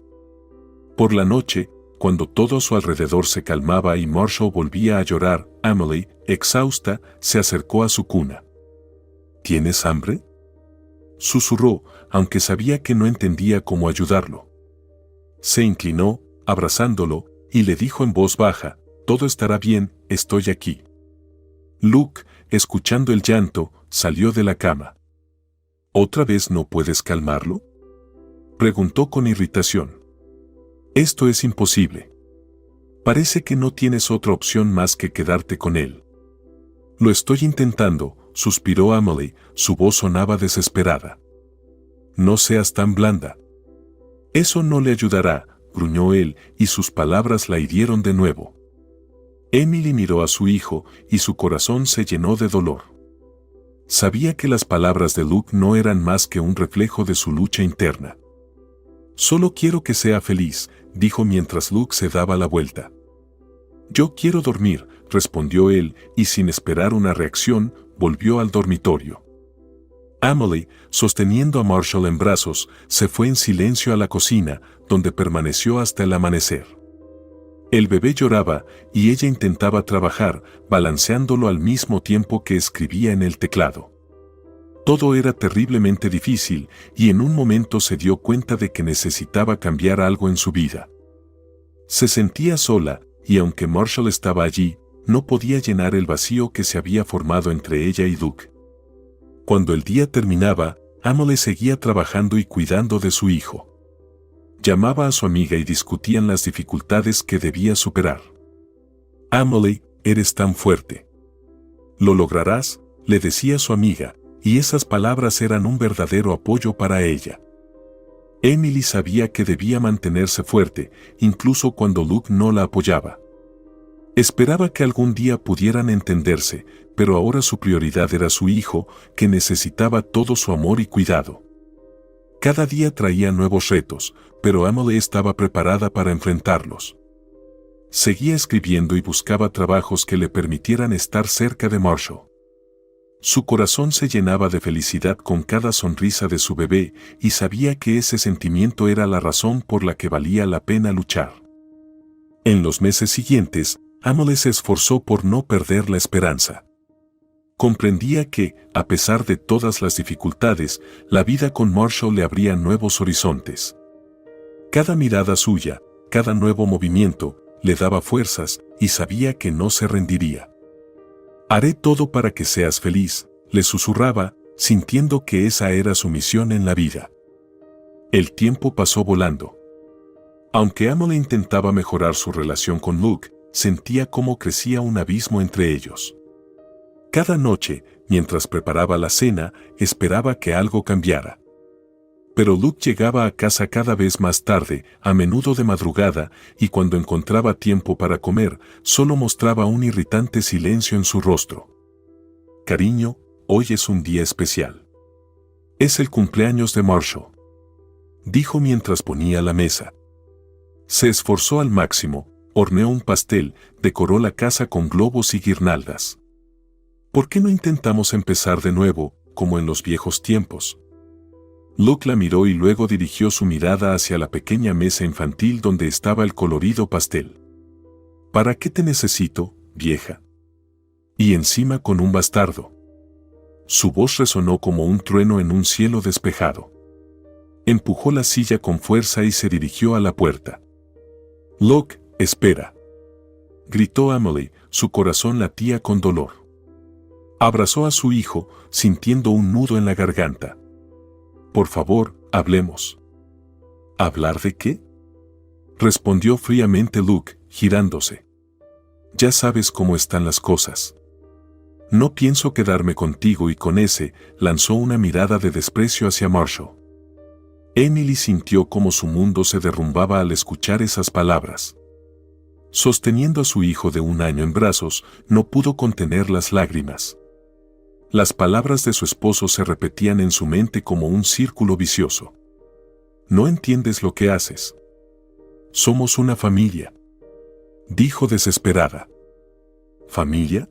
Por la noche, cuando todo a su alrededor se calmaba y Marshall volvía a llorar, Emily, exhausta, se acercó a su cuna. ¿Tienes hambre?, susurró, aunque sabía que no entendía cómo ayudarlo. Se inclinó, abrazándolo, y le dijo en voz baja, «Todo estará bien, estoy aquí». Luke, escuchando el llanto, salió de la cama. ¿Otra vez no puedes calmarlo?, preguntó con irritación. Esto es imposible. Parece que no tienes otra opción más que quedarte con él. Lo estoy intentando, suspiró Emily, su voz sonaba desesperada. No seas tan blanda. Eso no le ayudará, gruñó él, y sus palabras la hirieron de nuevo. Emily miró a su hijo, y su corazón se llenó de dolor. Sabía que las palabras de Luke no eran más que un reflejo de su lucha interna. Solo quiero que sea feliz, dijo mientras Luke se daba la vuelta. Yo quiero dormir, respondió él, y sin esperar una reacción, volvió al dormitorio. Emily, sosteniendo a Marshall en brazos, se fue en silencio a la cocina, donde permaneció hasta el amanecer. El bebé lloraba, y ella intentaba trabajar, balanceándolo al mismo tiempo que escribía en el teclado. Todo era terriblemente difícil, y en un momento se dio cuenta de que necesitaba cambiar algo en su vida. Se sentía sola, y aunque Marshall estaba allí, no podía llenar el vacío que se había formado entre ella y Luke. Cuando el día terminaba, Emily seguía trabajando y cuidando de su hijo. Llamaba a su amiga y discutían las dificultades que debía superar. Emily, eres tan fuerte. Lo lograrás, le decía su amiga, y esas palabras eran un verdadero apoyo para ella. Emily sabía que debía mantenerse fuerte, incluso cuando Luke no la apoyaba. Esperaba que algún día pudieran entenderse, pero ahora su prioridad era su hijo, que necesitaba todo su amor y cuidado. Cada día traía nuevos retos, pero Emily estaba preparada para enfrentarlos. Seguía escribiendo y buscaba trabajos que le permitieran estar cerca de Marshall. Su corazón se llenaba de felicidad con cada sonrisa de su bebé y sabía que ese sentimiento era la razón por la que valía la pena luchar. En los meses siguientes, Emily se esforzó por no perder la esperanza. Comprendía que, a pesar de todas las dificultades, la vida con Marshall le abría nuevos horizontes. Cada mirada suya, cada nuevo movimiento, le daba fuerzas y sabía que no se rendiría. «Haré todo para que seas feliz», le susurraba, sintiendo que esa era su misión en la vida. El tiempo pasó volando. Aunque Emily intentaba mejorar su relación con Luke, sentía cómo crecía un abismo entre ellos. Cada noche, mientras preparaba la cena, esperaba que algo cambiara. Pero Luke llegaba a casa cada vez más tarde, a menudo de madrugada, y cuando encontraba tiempo para comer, solo mostraba un irritante silencio en su rostro. «Cariño, hoy es un día especial. Es el cumpleaños de Marshall, dijo mientras ponía la mesa. Se esforzó al máximo, horneó un pastel, decoró la casa con globos y guirnaldas. ¿Por qué no intentamos empezar de nuevo, como en los viejos tiempos? Luke la miró y luego dirigió su mirada hacia la pequeña mesa infantil donde estaba el colorido pastel. ¿Para qué te necesito, vieja? Y encima con un bastardo. Su voz resonó como un trueno en un cielo despejado. Empujó la silla con fuerza y se dirigió a la puerta. Luke, espera, gritó Emily, su corazón latía con dolor. Abrazó a su hijo, sintiendo un nudo en la garganta. Por favor, hablemos. ¿Hablar de qué? Respondió fríamente Luke, girándose. Ya sabes cómo están las cosas. No pienso quedarme contigo y con ese, lanzó una mirada de desprecio hacia Marshall. Emily sintió cómo su mundo se derrumbaba al escuchar esas palabras. Sosteniendo a su hijo de 1 año en brazos, no pudo contener las lágrimas. Las palabras de su esposo se repetían en su mente como un círculo vicioso. No entiendes lo que haces. Somos una familia, dijo desesperada. ¿Familia?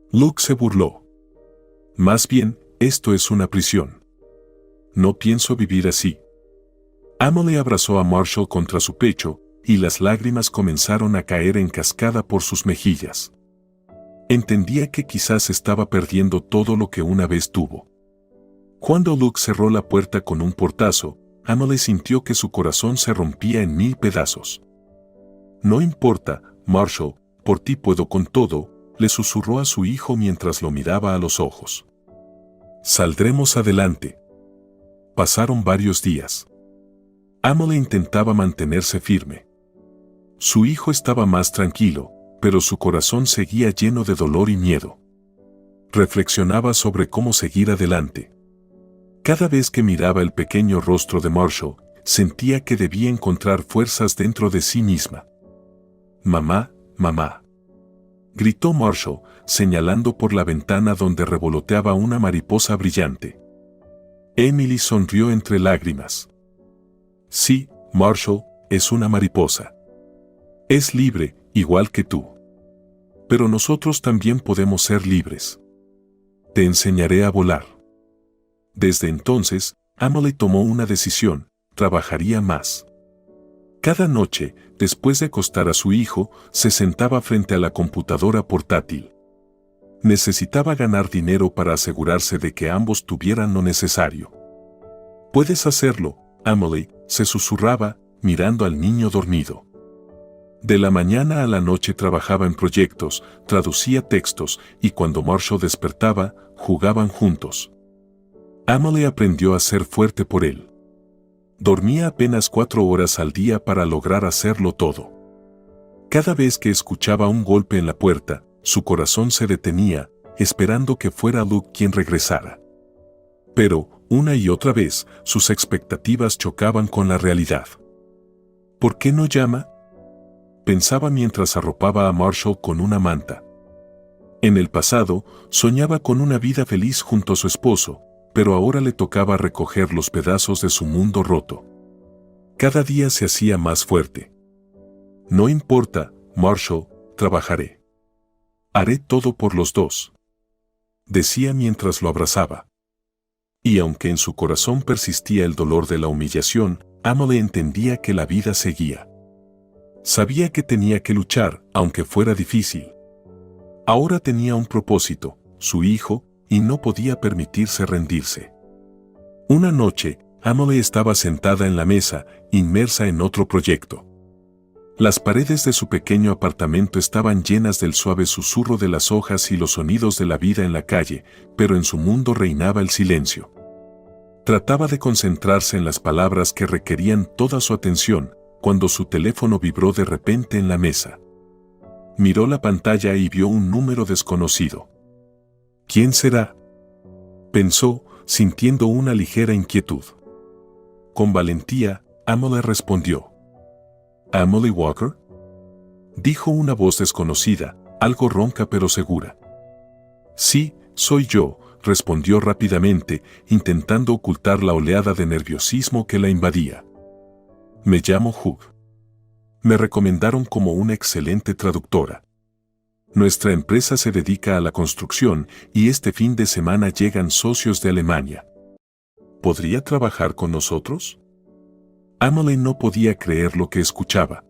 Luke se burló. Más bien, esto es una prisión. No pienso vivir así. Emily abrazó a Marshall contra su pecho, y las lágrimas comenzaron a caer en cascada por sus mejillas. Entendía que quizás estaba perdiendo todo lo que una vez tuvo. Cuando Luke cerró la puerta con un portazo, Emily sintió que su corazón se rompía en 1000 pedazos. No importa, Marshall, por ti puedo con todo, le susurró a su hijo mientras lo miraba a los ojos. Saldremos adelante. Pasaron varios días. Emily intentaba mantenerse firme. Su hijo estaba más tranquilo, pero su corazón seguía lleno de dolor y miedo. Reflexionaba sobre cómo seguir adelante. Cada vez que miraba el pequeño rostro de Marshall, sentía que debía encontrar fuerzas dentro de sí misma. «Mamá, mamá», gritó Marshall, señalando por la ventana donde revoloteaba una mariposa brillante. Emily sonrió entre lágrimas. «Sí, Marshall, es una mariposa. Es libre, igual que tú. Pero nosotros también podemos ser libres. Te enseñaré a volar». Desde entonces, Emily tomó una decisión: trabajaría más. Cada noche, después de acostar a su hijo, se sentaba frente a la computadora portátil. Necesitaba ganar dinero para asegurarse de que ambos tuvieran lo necesario. «Puedes hacerlo, Emily», se susurraba, mirando al niño dormido. De la mañana a la noche trabajaba en proyectos, traducía textos, y cuando Marshall despertaba, jugaban juntos. Emily aprendió a ser fuerte por él. Dormía apenas 4 horas al día para lograr hacerlo todo. Cada vez que escuchaba un golpe en la puerta, su corazón se detenía, esperando que fuera Luke quien regresara. Pero, una y otra vez, sus expectativas chocaban con la realidad. ¿Por qué no llama?, pensaba mientras arropaba a Marshall con una manta. En el pasado, soñaba con una vida feliz junto a su esposo, pero ahora le tocaba recoger los pedazos de su mundo roto. Cada día se hacía más fuerte. «No importa, Marshall, trabajaré. Haré todo por los dos», decía mientras lo abrazaba. Y aunque en su corazón persistía el dolor de la humillación, Emily entendía que la vida seguía. Sabía que tenía que luchar, aunque fuera difícil. Ahora tenía un propósito, su hijo, y no podía permitirse rendirse. Una noche, Emily estaba sentada en la mesa, inmersa en otro proyecto. Las paredes de su pequeño apartamento estaban llenas del suave susurro de las hojas y los sonidos de la vida en la calle, pero en su mundo reinaba el silencio. Trataba de concentrarse en las palabras que requerían toda su atención, cuando su teléfono vibró de repente en la mesa. Miró la pantalla y vio un número desconocido. «¿Quién será?», pensó, sintiendo una ligera inquietud. Con valentía, Emily respondió. «¿Emily Walker?», dijo una voz desconocida, algo ronca pero segura. «Sí, soy yo», respondió rápidamente, intentando ocultar la oleada de nerviosismo que la invadía. Me llamo Hugh. Me recomendaron como una excelente traductora. Nuestra empresa se dedica a la construcción y este fin de semana llegan socios de Alemania. ¿Podría trabajar con nosotros? Emily no podía creer lo que escuchaba.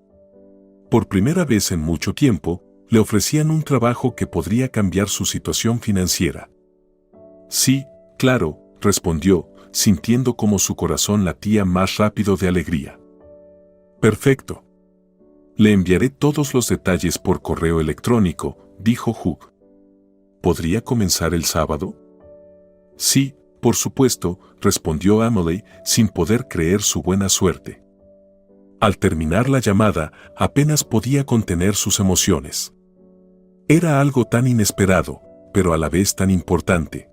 Por primera vez en mucho tiempo, le ofrecían un trabajo que podría cambiar su situación financiera. Sí, claro, respondió, sintiendo como su corazón latía más rápido de alegría. Perfecto. Le enviaré todos los detalles por correo electrónico, dijo Hugh. ¿Podría comenzar el sábado? Sí, por supuesto, respondió Emily, sin poder creer su buena suerte. Al terminar la llamada, apenas podía contener sus emociones. Era algo tan inesperado, pero a la vez tan importante.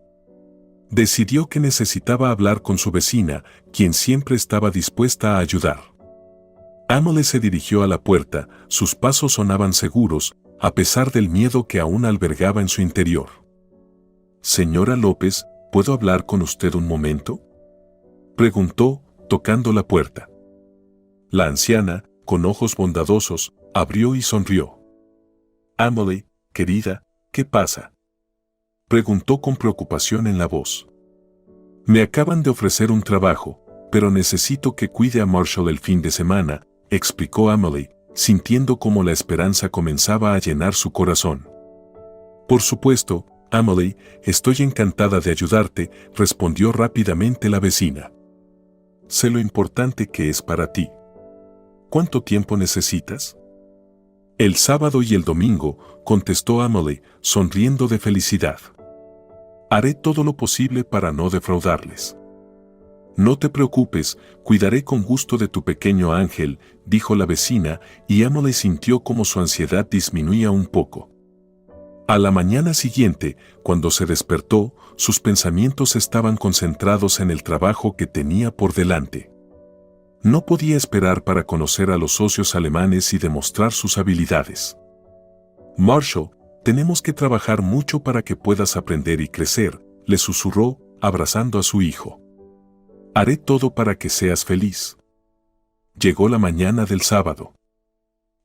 Decidió que necesitaba hablar con su vecina, quien siempre estaba dispuesta a ayudar. Emily se dirigió a la puerta, sus pasos sonaban seguros, a pesar del miedo que aún albergaba en su interior. Señora López, ¿puedo hablar con usted un momento? Preguntó, tocando la puerta. La anciana, con ojos bondadosos, abrió y sonrió. Emily, querida, ¿qué pasa? Preguntó con preocupación en la voz. Me acaban de ofrecer un trabajo, pero necesito que cuide a Marshall el fin de semana, explicó Emily, sintiendo cómo la esperanza comenzaba a llenar su corazón. Por supuesto, Emily, estoy encantada de ayudarte, respondió rápidamente la vecina. Sé lo importante que es para ti. ¿Cuánto tiempo necesitas? El sábado y el domingo, contestó Emily, sonriendo de felicidad. Haré todo lo posible para no defraudarles. No te preocupes, cuidaré con gusto de tu pequeño ángel, dijo la vecina, y Emily sintió como su ansiedad disminuía un poco. A la mañana siguiente, cuando se despertó, sus pensamientos estaban concentrados en el trabajo que tenía por delante. No podía esperar para conocer a los socios alemanes y demostrar sus habilidades. Marshall, tenemos que trabajar mucho para que puedas aprender y crecer, le susurró, abrazando a su hijo. Haré todo para que seas feliz. Llegó la mañana del sábado.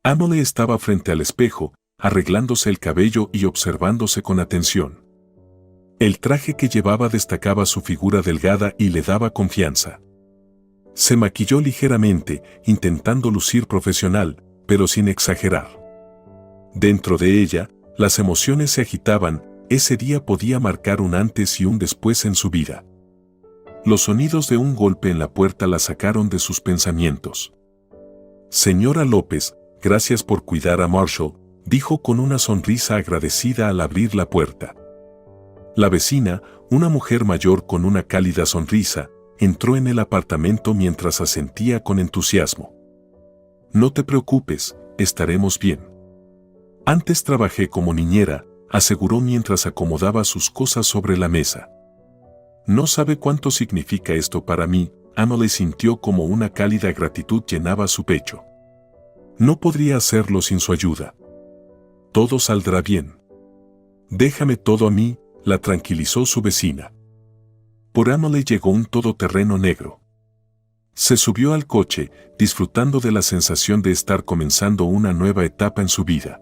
Emily estaba frente al espejo, arreglándose el cabello y observándose con atención. El traje que llevaba destacaba su figura delgada y le daba confianza. Se maquilló ligeramente, intentando lucir profesional, pero sin exagerar. Dentro de ella, las emociones se agitaban, ese día podía marcar un antes y un después en su vida. Los sonidos de un golpe en la puerta la sacaron de sus pensamientos. Señora López, gracias por cuidar a Marshall, dijo con una sonrisa agradecida al abrir la puerta. La vecina, una mujer mayor con una cálida sonrisa, entró en el apartamento mientras asentía con entusiasmo. No te preocupes, estaremos bien. Antes trabajé como niñera, aseguró mientras acomodaba sus cosas sobre la mesa. No sabe cuánto significa esto para mí, Emily sintió como una cálida gratitud llenaba su pecho. No podría hacerlo sin su ayuda. Todo saldrá bien. Déjame todo a mí, la tranquilizó su vecina. Por Emily llegó un todoterreno negro. Se subió al coche, disfrutando de la sensación de estar comenzando una nueva etapa en su vida.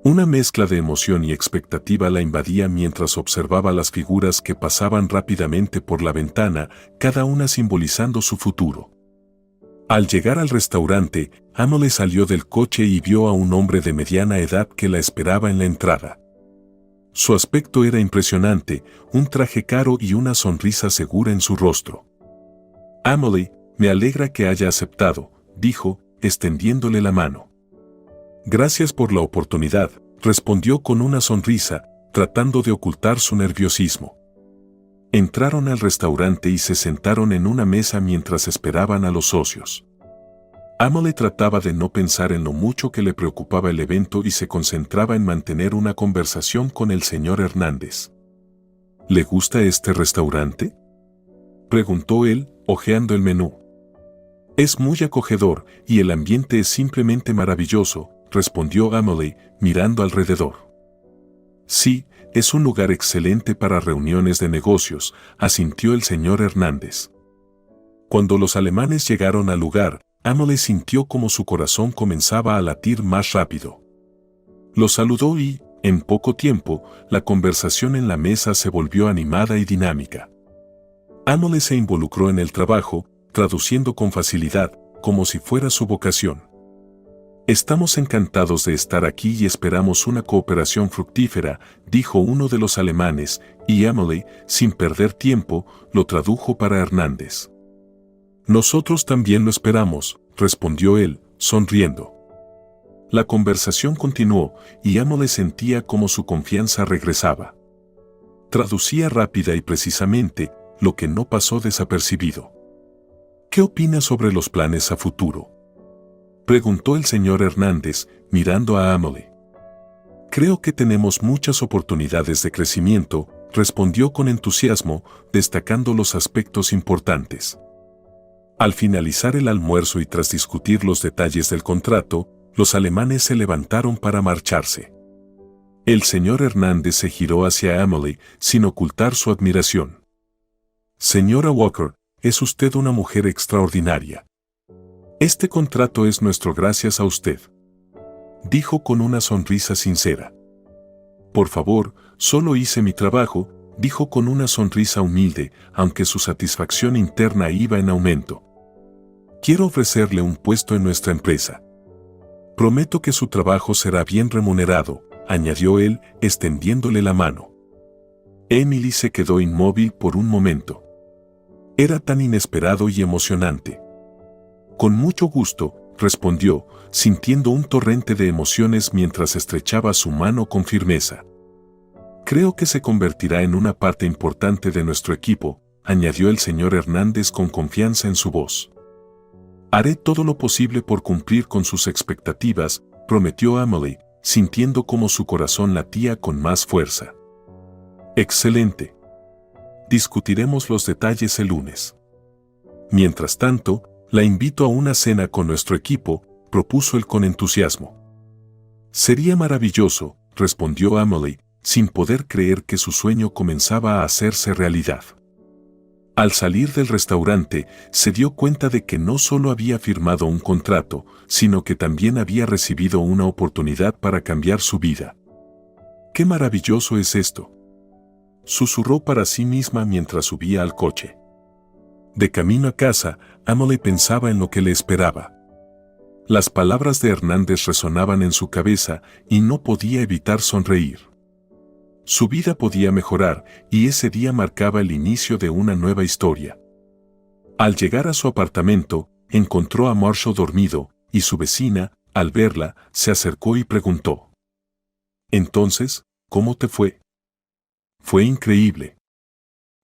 Una mezcla de emoción y expectativa la invadía mientras observaba las figuras que pasaban rápidamente por la ventana, cada una simbolizando su futuro. Al llegar al restaurante, Emily salió del coche y vio a un hombre de mediana edad que la esperaba en la entrada. Su aspecto era impresionante, un traje caro y una sonrisa segura en su rostro. Emily, me alegra que haya aceptado, dijo, extendiéndole la mano. Gracias por la oportunidad, respondió con una sonrisa, tratando de ocultar su nerviosismo. Entraron al restaurante y se sentaron en una mesa mientras esperaban a los socios. Emily trataba de no pensar en lo mucho que le preocupaba el evento y se concentraba en mantener una conversación con el señor Hernández. ¿Le gusta este restaurante?, preguntó él, hojeando el menú. Es muy acogedor y el ambiente es simplemente maravilloso, respondió Emily, mirando alrededor. Sí, es un lugar excelente para reuniones de negocios, asintió el señor Hernández. Cuando los alemanes llegaron al lugar, Amelie sintió como su corazón comenzaba a latir más rápido. Los saludó y, en poco tiempo, la conversación en la mesa se volvió animada y dinámica. Amelie se involucró en el trabajo, traduciendo con facilidad, como si fuera su vocación. Estamos encantados de estar aquí y esperamos una cooperación fructífera, dijo uno de los alemanes, y Amelie, sin perder tiempo, lo tradujo para Hernández. Nosotros también lo esperamos, respondió él, sonriendo. La conversación continuó y Amelie sentía como su confianza regresaba. Traducía rápida y precisamente, lo que no pasó desapercibido. ¿Qué opina sobre los planes a futuro?, preguntó el señor Hernández, mirando a Amelie. Creo que tenemos muchas oportunidades de crecimiento, respondió con entusiasmo, destacando los aspectos importantes. Al finalizar el almuerzo y tras discutir los detalles del contrato, los alemanes se levantaron para marcharse. El señor Hernández se giró hacia Amelie sin ocultar su admiración. Señora Walker, es usted una mujer extraordinaria. Este contrato es nuestro gracias a usted, dijo con una sonrisa sincera. Por favor, solo hice mi trabajo, dijo con una sonrisa humilde, aunque su satisfacción interna iba en aumento. Quiero ofrecerle un puesto en nuestra empresa. Prometo que su trabajo será bien remunerado, añadió él, extendiéndole la mano. Emily se quedó inmóvil por un momento. Era tan inesperado y emocionante. Con mucho gusto, respondió, sintiendo un torrente de emociones mientras estrechaba su mano con firmeza. Creo que se convertirá en una parte importante de nuestro equipo, añadió el señor Hernández con confianza en su voz. Haré todo lo posible por cumplir con sus expectativas, prometió Amelie, sintiendo como su corazón latía con más fuerza. Excelente. Discutiremos los detalles el lunes. Mientras tanto, la invito a una cena con nuestro equipo, propuso él con entusiasmo. Sería maravilloso, respondió Amelie, sin poder creer que su sueño comenzaba a hacerse realidad. Al salir del restaurante, se dio cuenta de que no solo había firmado un contrato, sino que también había recibido una oportunidad para cambiar su vida. ¡Qué maravilloso es esto!, susurró para sí misma mientras subía al coche. De camino a casa, Amelie pensaba en lo que le esperaba. Las palabras de Hernández resonaban en su cabeza y no podía evitar sonreír. Su vida podía mejorar y ese día marcaba el inicio de una nueva historia. Al llegar a su apartamento, encontró a Marshall dormido y su vecina, al verla, se acercó y preguntó: «Entonces, ¿cómo te fue?». «Fue increíble»,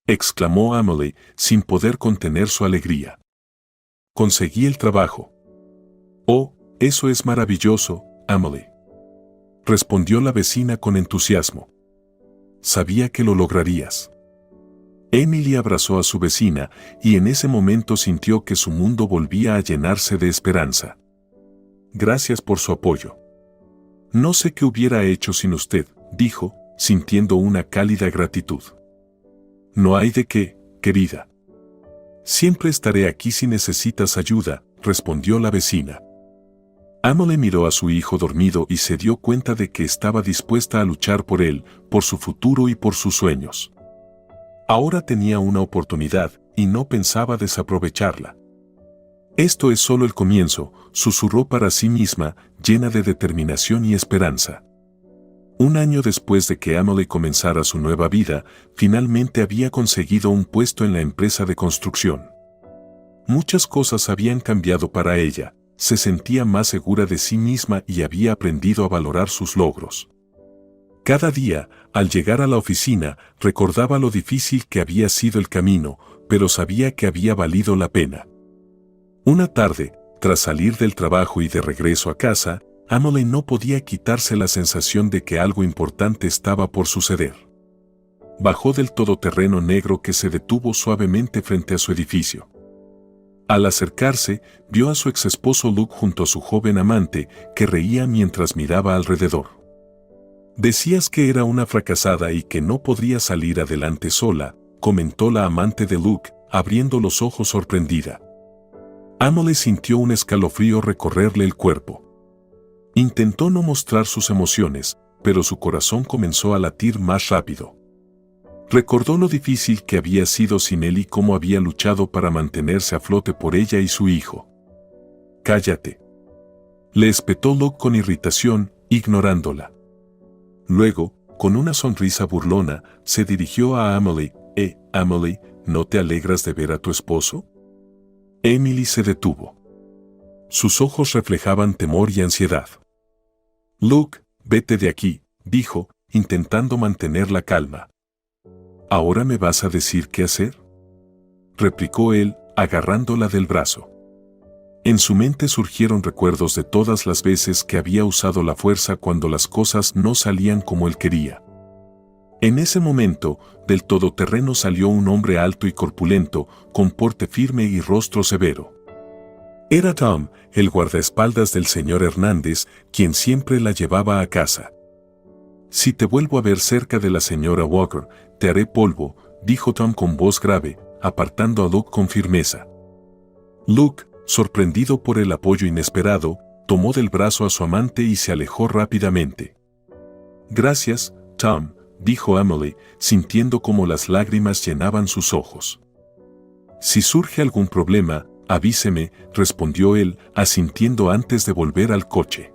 exclamó Amelie, sin poder contener su alegría. «Conseguí el trabajo». «Oh, eso es maravilloso, Amelie», respondió la vecina con entusiasmo. «Sabía que lo lograrías». Emily abrazó a su vecina y en ese momento sintió que su mundo volvía a llenarse de esperanza. «Gracias por su apoyo. No sé qué hubiera hecho sin usted», dijo, sintiendo una cálida gratitud. «No hay de qué, querida. Siempre estaré aquí si necesitas ayuda», respondió la vecina. Amelie miró a su hijo dormido y se dio cuenta de que estaba dispuesta a luchar por él, por su futuro y por sus sueños. Ahora tenía una oportunidad y no pensaba desaprovecharla. «Esto es solo el comienzo», susurró para sí misma, llena de determinación y esperanza. Un año después de que Amelie comenzara su nueva vida, finalmente había conseguido un puesto en la empresa de construcción. Muchas cosas habían cambiado para ella, se sentía más segura de sí misma y había aprendido a valorar sus logros. Cada día, al llegar a la oficina, recordaba lo difícil que había sido el camino, pero sabía que había valido la pena. Una tarde, tras salir del trabajo y de regreso a casa, Amelie no podía quitarse la sensación de que algo importante estaba por suceder. Bajó del todoterreno negro que se detuvo suavemente frente a su edificio. Al acercarse, vio a su exesposo Luke junto a su joven amante, que reía mientras miraba alrededor. Decías que era una fracasada y que no podría salir adelante sola, comentó la amante de Luke, abriendo los ojos sorprendida. Emily sintió un escalofrío recorrerle el cuerpo. Intentó no mostrar sus emociones, pero su corazón comenzó a latir más rápido. Recordó lo difícil que había sido sin él y cómo había luchado para mantenerse a flote por ella y su hijo. «Cállate», le espetó Luke con irritación, ignorándola. Luego, con una sonrisa burlona, se dirigió a Emily. Emily, ¿no te alegras de ver a tu esposo? Emily se detuvo. Sus ojos reflejaban temor y ansiedad. Luke, vete de aquí, dijo, intentando mantener la calma. ¿Ahora me vas a decir qué hacer?, replicó él, agarrándola del brazo. En su mente surgieron recuerdos de todas las veces que había usado la fuerza cuando las cosas no salían como él quería. En ese momento, del todoterreno salió un hombre alto y corpulento, con porte firme y rostro severo. Era Tom, el guardaespaldas del señor Hernández, quien siempre la llevaba a casa. «Si te vuelvo a ver cerca de la señora Walker, te haré polvo», dijo Tom con voz grave, apartando a Luke con firmeza. Luke, sorprendido por el apoyo inesperado, tomó del brazo a su amante y se alejó rápidamente. «Gracias, Tom», dijo Emily, sintiendo como las lágrimas llenaban sus ojos. «Si surge algún problema, avíseme», respondió él, asintiendo antes de volver al coche.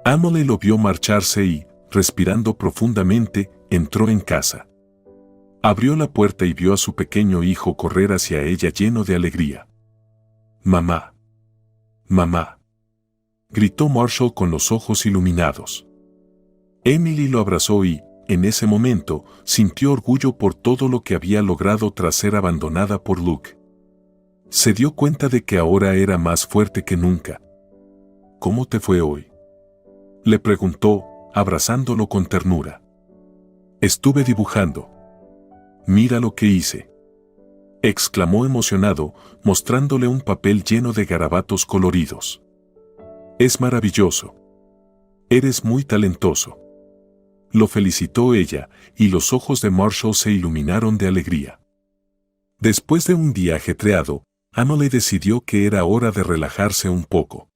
Emily lo vio marcharse y, respirando profundamente, entró en casa. Abrió la puerta y vio a su pequeño hijo correr hacia ella lleno de alegría. «Mamá. Mamá», gritó Marshall con los ojos iluminados. Emily lo abrazó y, en ese momento, sintió orgullo por todo lo que había logrado tras ser abandonada por Luke. Se dio cuenta de que ahora era más fuerte que nunca. «¿Cómo te fue hoy?», le preguntó, abrazándolo con ternura. «Estuve dibujando. Mira lo que hice», exclamó emocionado, mostrándole un papel lleno de garabatos coloridos. «Es maravilloso. Eres muy talentoso», lo felicitó ella, y los ojos de Marshall se iluminaron de alegría. Después de un día ajetreado, Emily decidió que era hora de relajarse un poco.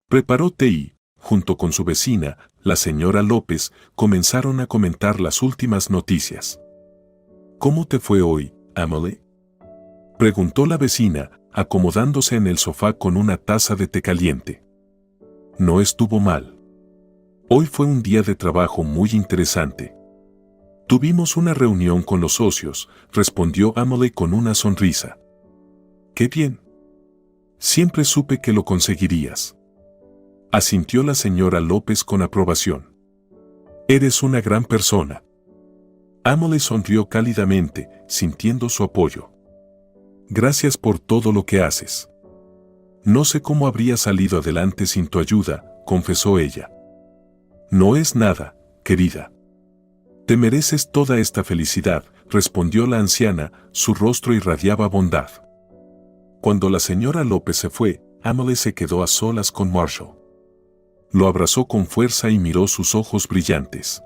Preparó té y, junto con su vecina, la señora López, comenzaron a comentar las últimas noticias. «¿Cómo te fue hoy, Emily?», preguntó la vecina, acomodándose en el sofá con una taza de té caliente. «No estuvo mal. Hoy fue un día de trabajo muy interesante. Tuvimos una reunión con los socios», respondió Emily con una sonrisa. «¡Qué bien! Siempre supe que lo conseguirías», asintió la señora López con aprobación. «Eres una gran persona». Emily sonrió cálidamente, sintiendo su apoyo. «Gracias por todo lo que haces. No sé cómo habría salido adelante sin tu ayuda», confesó ella. «No es nada, querida. Te mereces toda esta felicidad», respondió la anciana, su rostro irradiaba bondad. Cuando la señora López se fue, Emily se quedó a solas con Marshall. Lo abrazó con fuerza y miró sus ojos brillantes.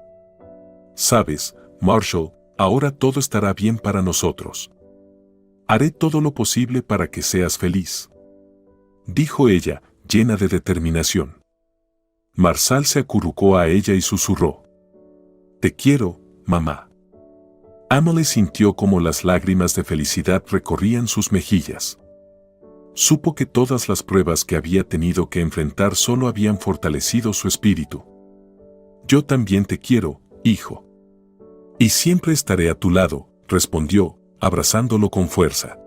«Sabes, Marshall, ahora todo estará bien para nosotros. Haré todo lo posible para que seas feliz», dijo ella, llena de determinación. Marshall se acurrucó a ella y susurró: «Te quiero, mamá». Emily sintió como las lágrimas de felicidad recorrían sus mejillas. Supo que todas las pruebas que había tenido que enfrentar solo habían fortalecido su espíritu. «Yo también te quiero, hijo. Y siempre estaré a tu lado», respondió, abrazándolo con fuerza.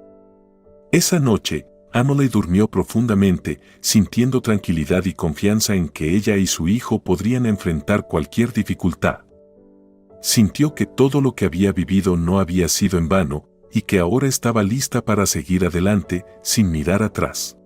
Esa noche, Emily durmió profundamente, sintiendo tranquilidad y confianza en que ella y su hijo podrían enfrentar cualquier dificultad. Sintió que todo lo que había vivido no había sido en vano, y que ahora estaba lista para seguir adelante, sin mirar atrás.